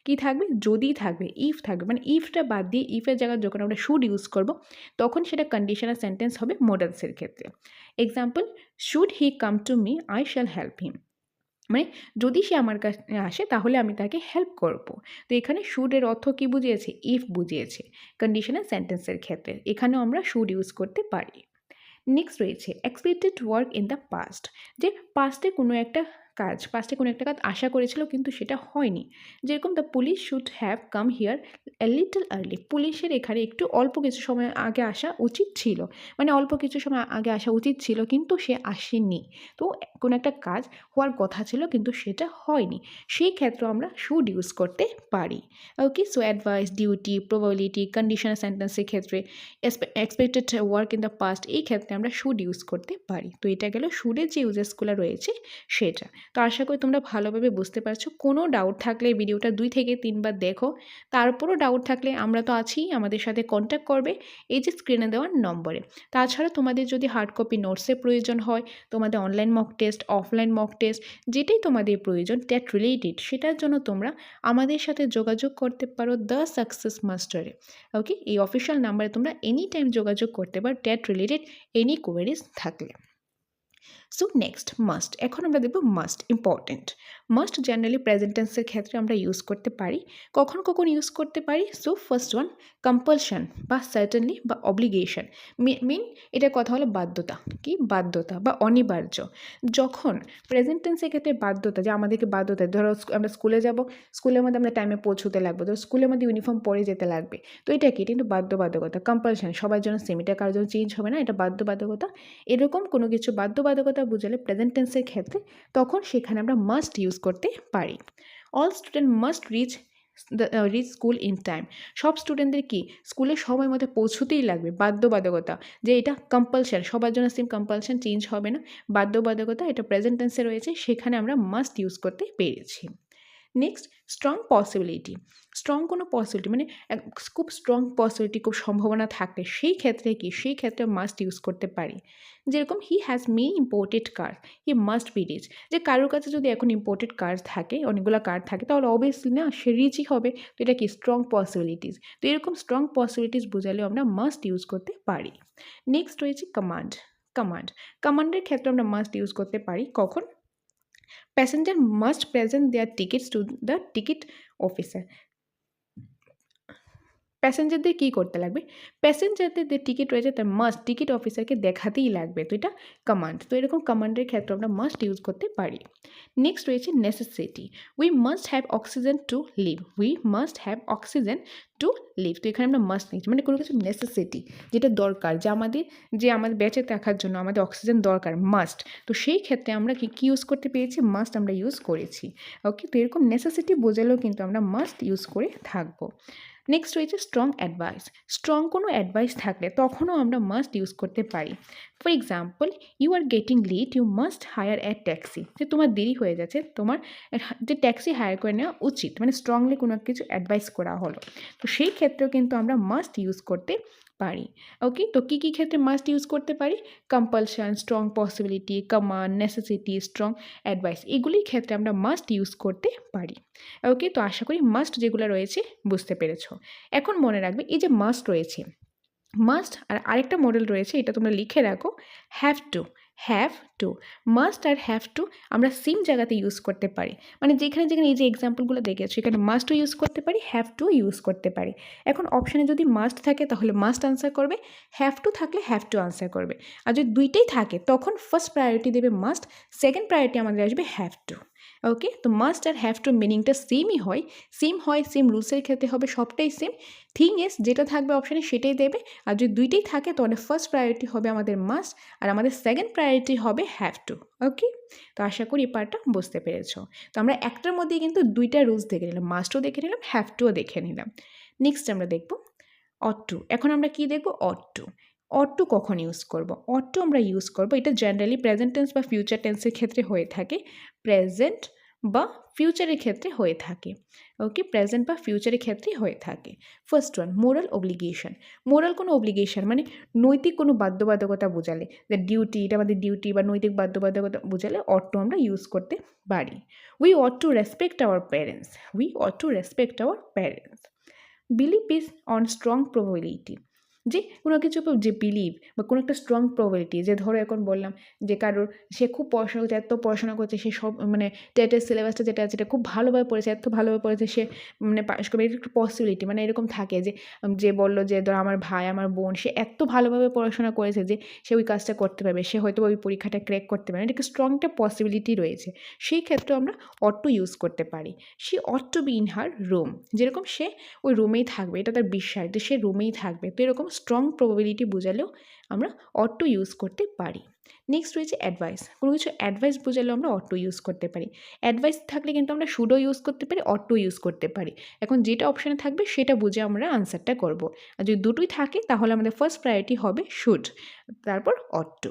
কি থাকবে, যদি থাকবে, ইফ থাকবে, মানে ইফটা বাদ দিয়ে ইফের জায়গায় যখন আমরা শুড ইউজ করব তখন সেটা কন্ডিশনাল সেন্টেন্স হবে মডেলসের ক্ষেত্রে। Example, should he come to me I shall help him, মানে যদি সে আমার কাছে আসে তাহলে আমি তাকে হেল্প করব। তো এখানে শুডের অর্থ কী বুঝিয়েছে, ইফ বুঝিয়েছে কন্ডিশনাল সেন্টেন্সের ক্ষেত্রে, এখানেও আমরা শুড ইউজ করতে পারি। নেক্সট রয়েছে expected work in the past, যে পাস্টে কোনো একটা কাজ, পাস্টে কোনো একটা কাজ আশা করেছিল কিন্তু সেটা হয়নি। যেরকম the police should have come here a little early, পুলিশের এখানে একটু অল্প কিছু সময় আগে আসা উচিত ছিল, মানে অল্প কিছু সময় আগে আসা উচিত ছিল কিন্তু সে আসেনি। তো কোনো একটা কাজ হওয়ার কথা ছিল কিন্তু সেটা হয়নি, সেই ক্ষেত্রে আমরা শুড ইউজ করতে পারি। Okay, so advice, duty, probability, conditional সেন্টেন্সের ক্ষেত্রে expected work in the past, এই ক্ষেত্রে আমরা শুড ইউজ করতে পারি। তো এটা গেল শুডের যে ইউজেসগুলো রয়েছে সেটা। তো আশা করি তোমরা ভালোভাবে বুঝতে পারছো। কোনো ডাউট থাকলে ভিডিওটা 2 থেকে 3 বার দেখো, তারপরও ডাউট থাকলে আমরা তো আছি, আমাদের সাথে কন্ট্যাক্ট করবে এই যে স্ক্রিনে দেওয়ার নম্বরে। তাছাড়া তোমাদের যদি হার্ড কপি নোটসের প্রয়োজন হয়, তোমাদের online mock test, offline mock test, যেটাই তোমাদের প্রয়োজন টেট রিলেটেড, সেটার জন্য তোমরা আমাদের সাথে যোগাযোগ করতে পারো দ্য সাকসেস মাস্টারে। ওকে, এই অফিসিয়াল নাম্বারে তোমরা এনি টাইম যোগাযোগ করতে পারো টেট রিলেটেড এনি কোয়ারিজ থাকলে। সো নেক্সট মাস্ট, এখন আমরা দেখব must, important. Must generally present টেন্সের ক্ষেত্রে আমরা ইউজ করতে পারি, কখন কখন ইউজ করতে পারি। সো ফার্স্ট ওয়ান, কম্পালশন বা সার্টেনলি বা অব্লিগেশন, মিন এটার কথা হলো বাধ্যতা, কি বাধ্যতা বা অনিবার্য। যখন প্রেজেন্ট টেন্সের ক্ষেত্রে বাধ্যতা, যে আমাদেরকে বাধ্যতা, ধরো আমরা স্কুলে যাব, স্কুলের মধ্যে আমরা টাইমে পৌঁছতে লাগবে, তো স্কুলের মধ্যে ইউনিফর্ম পরে যেতে লাগবে, তো এটা কি, এটা কিন্তু বাধ্যবাধকতা, কম্পালশন, সবার জন্য সেম, এটা কারোর জন্য চেঞ্জ হবে না, এটা বাধ্যবাধকতা। এরকম কোনো কিছু বাধ্যবাধকতা বুঝালে প্রেজেন্ট টেন্সের ক্ষেত্রে তখন সেখানে আমরা মাস্ট ইউজ করতে পারি। All student must reach school in time, সব স্টুডেন্টদের কি স্কুলে সময় মতো পৌঁছতেই লাগবে, বাধ্যবাধকতা, যে এটা কম্পালশন, সবার জন্য সেম, কম্পালশন চেঞ্জ হবে না, বাধ্যবাধকতা, এটা প্রেজেন্ট টেন্সে রয়েছে, সেখানে আমরা মাস্ট ইউজ করতে পেরেছি। নেক্সট, স্ট্রং পসিবিলিটি, স্ট্রং কোনো পসিবিলিটি মানে খুব স্ট্রং পসিবিলিটি, খুব সম্ভাবনা থাকলে সেই ক্ষেত্রে কি, সেই ক্ষেত্রে মাস্ট ইউজ করতে পারি। যেরকম he has many imported car, he must be rich, যে কারোর কাছে যদি এখন ইম্পোর্টেড কার থাকে, অনেকগুলো কার থাকে, তাহলে অবভিয়াসলি না সে রিচই হবে। তো এটা কি স্ট্রং পসিবিলিটিস, তো এরকম স্ট্রং পসিবিলিটিস বোঝালেও আমরা মাস্ট ইউজ করতে পারি। নেক্সট রয়েছে কমান্ড, কমান্ডের ক্ষেত্রে আমরা মাস্ট ইউজ করতে পারি কখন, passenger must present their tickets to the ticket officer, প্যাসেঞ্জারদের কী করতে লাগবে, প্যাসেঞ্জারদের যে টিকিট রয়েছে তার মাস্ট টিকিট অফিসারকে দেখাতেই লাগবে, তো এটা কমান্ড। তো এরকম কমান্ডের ক্ষেত্রে আমরা মাস্ট ইউজ করতে পারি। নেক্সট রয়েছে necessity, we must have oxygen to live, we must have oxygen to live, তো এখানে আমরা মাস্ট নিচ্ছি, মানে কোনো কিছু নেসেসিটি, যেটা দরকার, যে আমাদের বেঁচে থাকার জন্য আমাদের অক্সিজেন দরকার, মাস্ট, তো সেই ক্ষেত্রে আমরা কি ইউজ করতে পেরেছি, মাস্ট আমরা ইউজ করেছি। ওকে, তো এরকম নেসেসিটি বোঝালেও কিন্তু আমরা মাস্ট ইউজ করে থাকবো। নেক্সট রয়েছে স্ট্রং অ্যাডভাইস, স্ট্রং কোনো অ্যাডভাইস থাকলে তখনও আমরা মাস্ট ইউজ করতে পারি। For example, you are getting late, you must hire a taxi, যে তোমার দেরি হয়ে যাচ্ছে, তোমার যে ট্যাক্সি হায়ার করে নেওয়া উচিত, মানে স্ট্রংলি কোনো কিছু অ্যাডভাইস করা হলো, তো সেই ক্ষেত্রেও কিন্তু আমরা মাস্ট ইউজ করতে পারি। ওকে, তো কী কী ক্ষেত্রে মাস্ট ইউজ করতে পারি, compulsion, strong possibility, command, necessity, strong advice, এগুলির ক্ষেত্রে আমরা মাস্ট ইউজ করতে পারি। ওকে, তো আশা করি মাস্ট যেগুলো রয়েছে বুঝতে পেরেছো। এখন মনে রাখবে এই যে মাস্ট রয়েছে, মাস্ট আর আরেকটা মডেল রয়েছে, এটা তোমরা লিখে রাখো, have to, have to, must আর হ্যাভ টু আমরা সেম জায়গাতে ইউজ করতে পারি, মানে যেখানে যেখানে এই যে এক্সাম্পলগুলো দেখেছো এখানে মাস্টও ইউজ করতে পারি, হ্যাভ টু ইউজ করতে পারি। এখন অপশানে যদি মাস্ট থাকে তাহলে মাস্ট আনসার করবে, হ্যাভ টু থাকলে হ্যাভ টু আনসার করবে, আর যদি দুইটাই থাকে তখন ফার্স্ট প্রায়োরিটি দেবে মাস্ট, সেকেন্ড প্রায়োরিটি আমাদের আসবে হ্যাভ টু। ওকে, তো মাস্ট আর হ্যাভ টু মিনিংটা সেমই হয়, সেম রুলসের ক্ষেত্রে হবে, সবটাই সেম। থিং ইজ যেটা থাকবে অপশানে সেটাই দেবে, আর যদি দুইটাই থাকে তাহলে ফার্স্ট প্রায়োরিটি হবে আমাদের মাস্ট, আর আমাদের সেকেন্ড প্রায়োরিটি হবে হ্যাভ টু। ওকে, তো আশা করি এই পার্টটা বুঝতে পেরেছো। তো আমরা একটার মধ্যেই কিন্তু দুইটা রুলস দেখে নিলাম, মাস্টও দেখে নিলাম, হ্যাভ টুও দেখে নিলাম। নেক্সট আমরা দেখব অট টু। এখন আমরা কি দেখব? Ought to. অট টু কখন ইউজ করব? অট টু আমরা ইউজ করব, এটা জেনারেলি প্রেজেন্ট টেন্স বা ফিউচার টেন্সের ক্ষেত্রে হয়ে থাকে, প্রেজেন্ট বা ফিউচারের ক্ষেত্রে হয়ে থাকে। ওকে, প্রেজেন্ট বা ফিউচারের ক্ষেত্রে হয়ে থাকে। First one, moral obligation. Moral কোনো অব্লিগেশন মানে নৈতিক কোনো বাধ্যবাধকতা বোঝালে, যে ডিউটি, এটা আমাদের ডিউটি বা নৈতিক বাধ্যবাধকতা বোঝালে অট টু আমরা ইউজ করতে পারি। We ought to respect our parents. We ought to respect our parents. Believe is on strong probability, যে কোনো কিছু যে বিলিভ বা কোনো একটা স্ট্রং প্রবাবিলিটি, যে ধরো এখন বললাম যে কারোর, সে খুব পড়াশোনা করছে, এত পড়াশোনা করছে, সে সব মানে টেটের সিলেবাসটা যেটা আছে এটা খুব ভালোভাবে পড়েছে, এত ভালোভাবে পড়েছে, সে মানে পাশ করবে, এটা একটু পসিবিলিটি, মানে এরকম থাকে যে যে বললো যে ধরো আমার ভাই আমার বোন সে এত ভালোভাবে পড়াশোনা করেছে যে সে ওই কাজটা করতে পারবে, সে হয়তো ওই পরীক্ষাটা ক্র্যাক করতে পারবে, এটা স্ট্রং একটা পসিবিলিটি রয়েছে, সেই ক্ষেত্রে আমরা অট টু ইউজ করতে পারি। She ought to be in her room, যেরকম সে ওই রুমেই থাকবে, এটা তার বিশ্বাস যে সে রুমেই থাকবে, তো এরকম স্ট্রং প্রবাবিলিটি বোঝালেও আমরা অট টু ইউজ করতে পারি। নেক্সট রয়েছে অ্যাডভাইস। কোনো কিছু অ্যাডভাইস বোঝালেও আমরা অট টু ইউজ করতে পারি। অ্যাডভাইস থাকলে কিন্তু আমরা শুডও ইউজ করতে পারি, অট টু ইউজ করতে পারি। এখন যেটা অপশানে থাকবে সেটা বুঝে আমরা আনসারটা করব। আর যদি দুটোই থাকে তাহলে আমাদের ফার্স্ট প্রায়োরিটি হবে শুড, তারপর অট টু।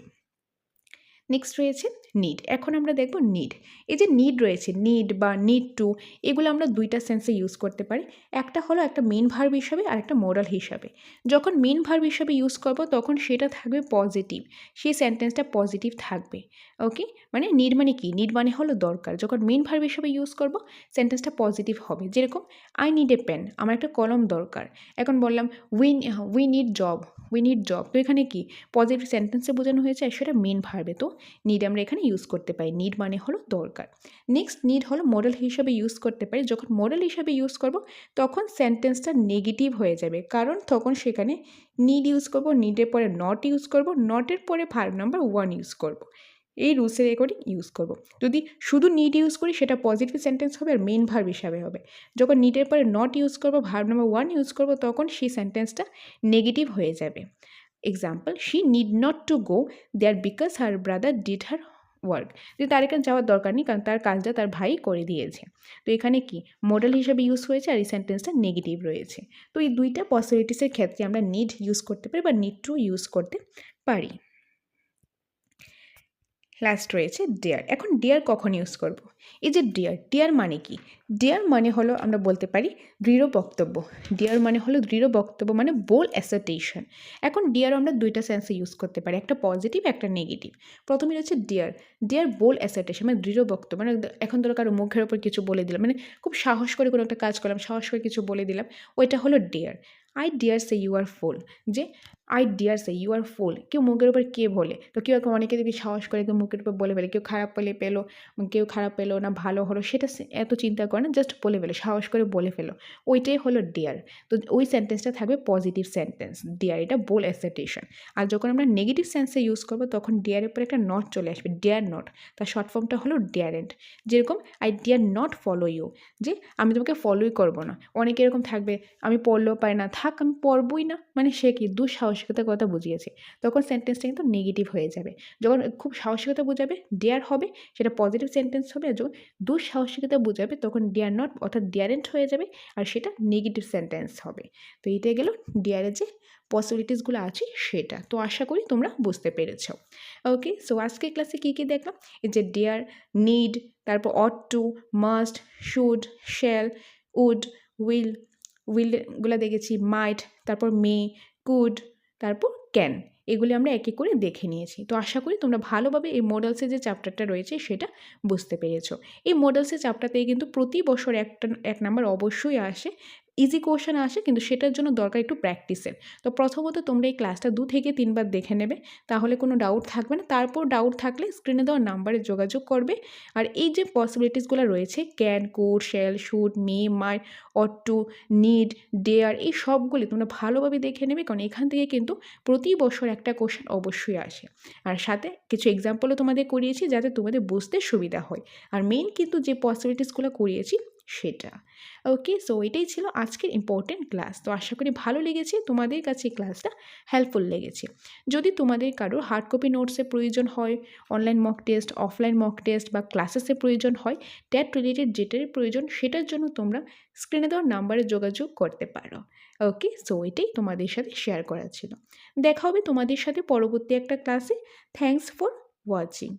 নেক্সট রয়েছে নিড। এখন আমরা দেখব নিড। এই যে নিড রয়েছে, নিড বা নিড টু, এগুলো আমরা দুইটা সেন্সে ইউজ করতে পারি। একটা হলো একটা মেন ভার্ব হিসাবে আর একটা মোরাল হিসাবে। যখন মেন ভার্ব হিসাবে ইউজ করব তখন সেটা থাকবে পজিটিভ, সেই সেন্টেন্সটা পজিটিভ থাকবে। ওকে, মানে নিড মানে কি? নিড মানে হলো দরকার। যখন মেন ভার্ব হিসাবে ইউজ করব সেন্টেন্সটা পজিটিভ হবে, যেরকম আই নিড এ পেন, আমার একটা কলম দরকার। এখন বললাম we need job, we need job, তো এখানে কি পজিটিভ সেন্টেন্সে বোঝানো হয়েছে, সেটা মেন ভার্বে, তো নিড আমরা এখানে ইউজ করতে পারি। নিড মানে হলো দরকার। নেক্সট নিড হলো মডেল হিসাবে ইউজ করতে পারি। যখন মডেল হিসাবে ইউজ করব তখন সেন্টেন্সটা নেগেটিভ হয়ে যাবে, কারণ তখন সেখানে নিড ইউজ করব, নিডের পরে নট ইউজ করব, নটের পরে ভার্ব নাম্বার ওয়ান ইউজ করব, এই রুলসের অ্যাকর্ডিং ইউজ করব। যদি শুধু নিড ইউজ করি সেটা পজিটিভ সেন্টেন্স হবে আর মেন ভার্ব হিসাবে হবে। যখন নিডের পরে নট ইউজ করব, ভার্ব নাম্বার ওয়ান ইউজ করব, তখন সেই সেন্টেন্সটা নেগেটিভ হয়ে যাবে। Example, she need not to go there because her brother did her work, যে তার এখানে যাওয়ার দরকার নেই কারণ তার কাজটা তার ভাই করে দিয়েছে। তো এখানে কি মডেল হিসেবে ইউজ হয়েছে আর এই সেন্টেন্সটা নেগেটিভ রয়েছে। তো এই দুইটা পসিবিলিটিসের ক্ষেত্রে আমরা নিড ইউজ করতে পারি বা নিড টু ইউজ করতে পারি। লাস্ট রয়েছে ডেয়ার। এখন ডেয়ার কখন ইউজ করব? এই যে ডেয়ার, ডেয়ার মানে কি? ডেয়ার মানে হলো আমরা বলতে পারি দৃঢ় বক্তব্য। ডেয়ার মানে হলো দৃঢ় বক্তব্য, মানে বোল্ড অ্যাসার্টেশন। এখন ডেয়ার আমরা দুইটা সেন্সে ইউজ করতে পারি, একটা পজিটিভ একটা নেগেটিভ। প্রথমে রয়েছে ডেয়ার। ডেয়ার বোল্ড অ্যাসার্টেশন মানে দৃঢ় বক্তব্য, মানে এখন ধরো কারো মুখের ওপর কিছু বলে দিলাম, মানে খুব সাহস করে কোনো একটা কাজ করলাম, সাহস করে কিছু বলে দিলাম, ওইটা হলো dare. I dare say you are fool, যে I dare say you are fool, কেউ মুখের উপর কে বলে, তো কেউ অনেকে যদি সাহস করে কেউ মুখের উপর বলে ফেলে, কেউ খারাপ পেলো, কেউ খারাপ পেলো না ভালো হলো সেটা এত চিন্তা করে না, জাস্ট বলে ফেলো, সাহস করে বলে ফেলো, ওইটাই হলো ডিয়ার। তো ওই সেন্টেন্সটা থাকবে পজিটিভ সেন্টেন্স, ডিয়ার, এটা বোল্ড অ্যাসার্টেশন। আর যখন আমরা নেগেটিভ সেন্সে ইউজ করবো তখন ডিয়ারের উপরে একটা নট চলে আসবে, ডিয়ার নট, তার শর্ট ফর্মটা হলো ডিয়ারেন্ট। যেরকম I dare not follow you, যে আমি তোমাকে ফলোই করবো না। অনেকে এরকম থাকবে, আমি পড়লেও পারি না, থাক আমি পড়বই না, মানে সে কি দুঃসাহসিকতার কথা বুঝিয়েছে, তখন সেন্টেন্সটা কিন্তু নেগেটিভ হয়ে যাবে। যখন খুব সাহসিকতা বোঝাবে ডেয়ার হবে, সেটা পজিটিভ সেন্টেন্স হবে, আর যখন দুঃসাহসিকতা বোঝাবে তখন ডেয়ার নট অর্থাৎ ডিয়ারেন্ট হয়ে যাবে, আর সেটা নেগেটিভ সেন্টেন্স হবে। তো এইটাই গেল ডিয়ারের যে পসিবিলিটিসগুলো আছে সেটা। তো আশা করি তোমরা বুঝতে পেরেছ। ওকে, সো আজকের ক্লাসে কী কী দেখলাম? এই যে ডেয়ার, নিড, তারপর ought to, must, should, shall, would, উইলগুলো দেখেছি, মাইট, তারপর মে, কুড, তারপর ক্যান, এগুলি আমরা একে করে দেখে নিয়েছি। তো আশা করি তোমরা ভালোভাবে এই মডেলসের যে চ্যাপ্টারটা রয়েছে সেটা বুঝতে পেরেছো। এই মডেলসের চ্যাপ্টারতে কিন্তু প্রতি বছর এক নাম্বার অবশ্যই আসে, ইজি কোশ্চেন আসে, কিন্তু সেটার জন্য দরকার একটু প্র্যাকটিসের। তো প্রথমত তোমরা এই ক্লাসটা 2 থেকে 3 বার দেখে নেবে, তাহলে কোনো ডাউট থাকবে না। তারপর ডাউট থাকলে স্ক্রিনে দেওয়া নাম্বারে যোগাযোগ করবে। আর এই যে পসিবিলিটিসগুলো রয়েছে, can, could, shall, should, may, might, ought to, need, dare, এই সবগুলি তোমরা ভালোভাবে দেখে নেবে, কারণ এখান থেকে কিন্তু প্রতি বছর একটা কোশ্চেন অবশ্যই আসে। আর সাথে কিছু এক্সাম্পলও তোমাদের করিয়েছি যাতে তোমাদের বুঝতে সুবিধা হয়। আর মেইন কিন্তু যে পসিবিলিটিসগুলো করিয়েছি সেটা। ওকে, সো এটাই ছিল আজকের ইম্পর্টেন্ট ক্লাস। তো আশা করি ভালো লেগেছে, তোমাদের কাছে এই ক্লাসটা হেল্পফুল লেগেছে। যদি তোমাদের কারোর হার্ড কপি নোটসের প্রয়োজন হয়, online mock test, offline mock test বা ক্লাসেসের প্রয়োজন হয়, ট্যাট রিলেটেড যেটারই প্রয়োজন সেটার জন্য তোমরা স্ক্রিনে দেওয়া নাম্বারে যোগাযোগ করতে পারো। ওকে, সো এটাই তোমাদের সাথে শেয়ার করা ছিল। দেখা হবে তোমাদের সাথে পরবর্তী একটা ক্লাসে। Thanks for watching.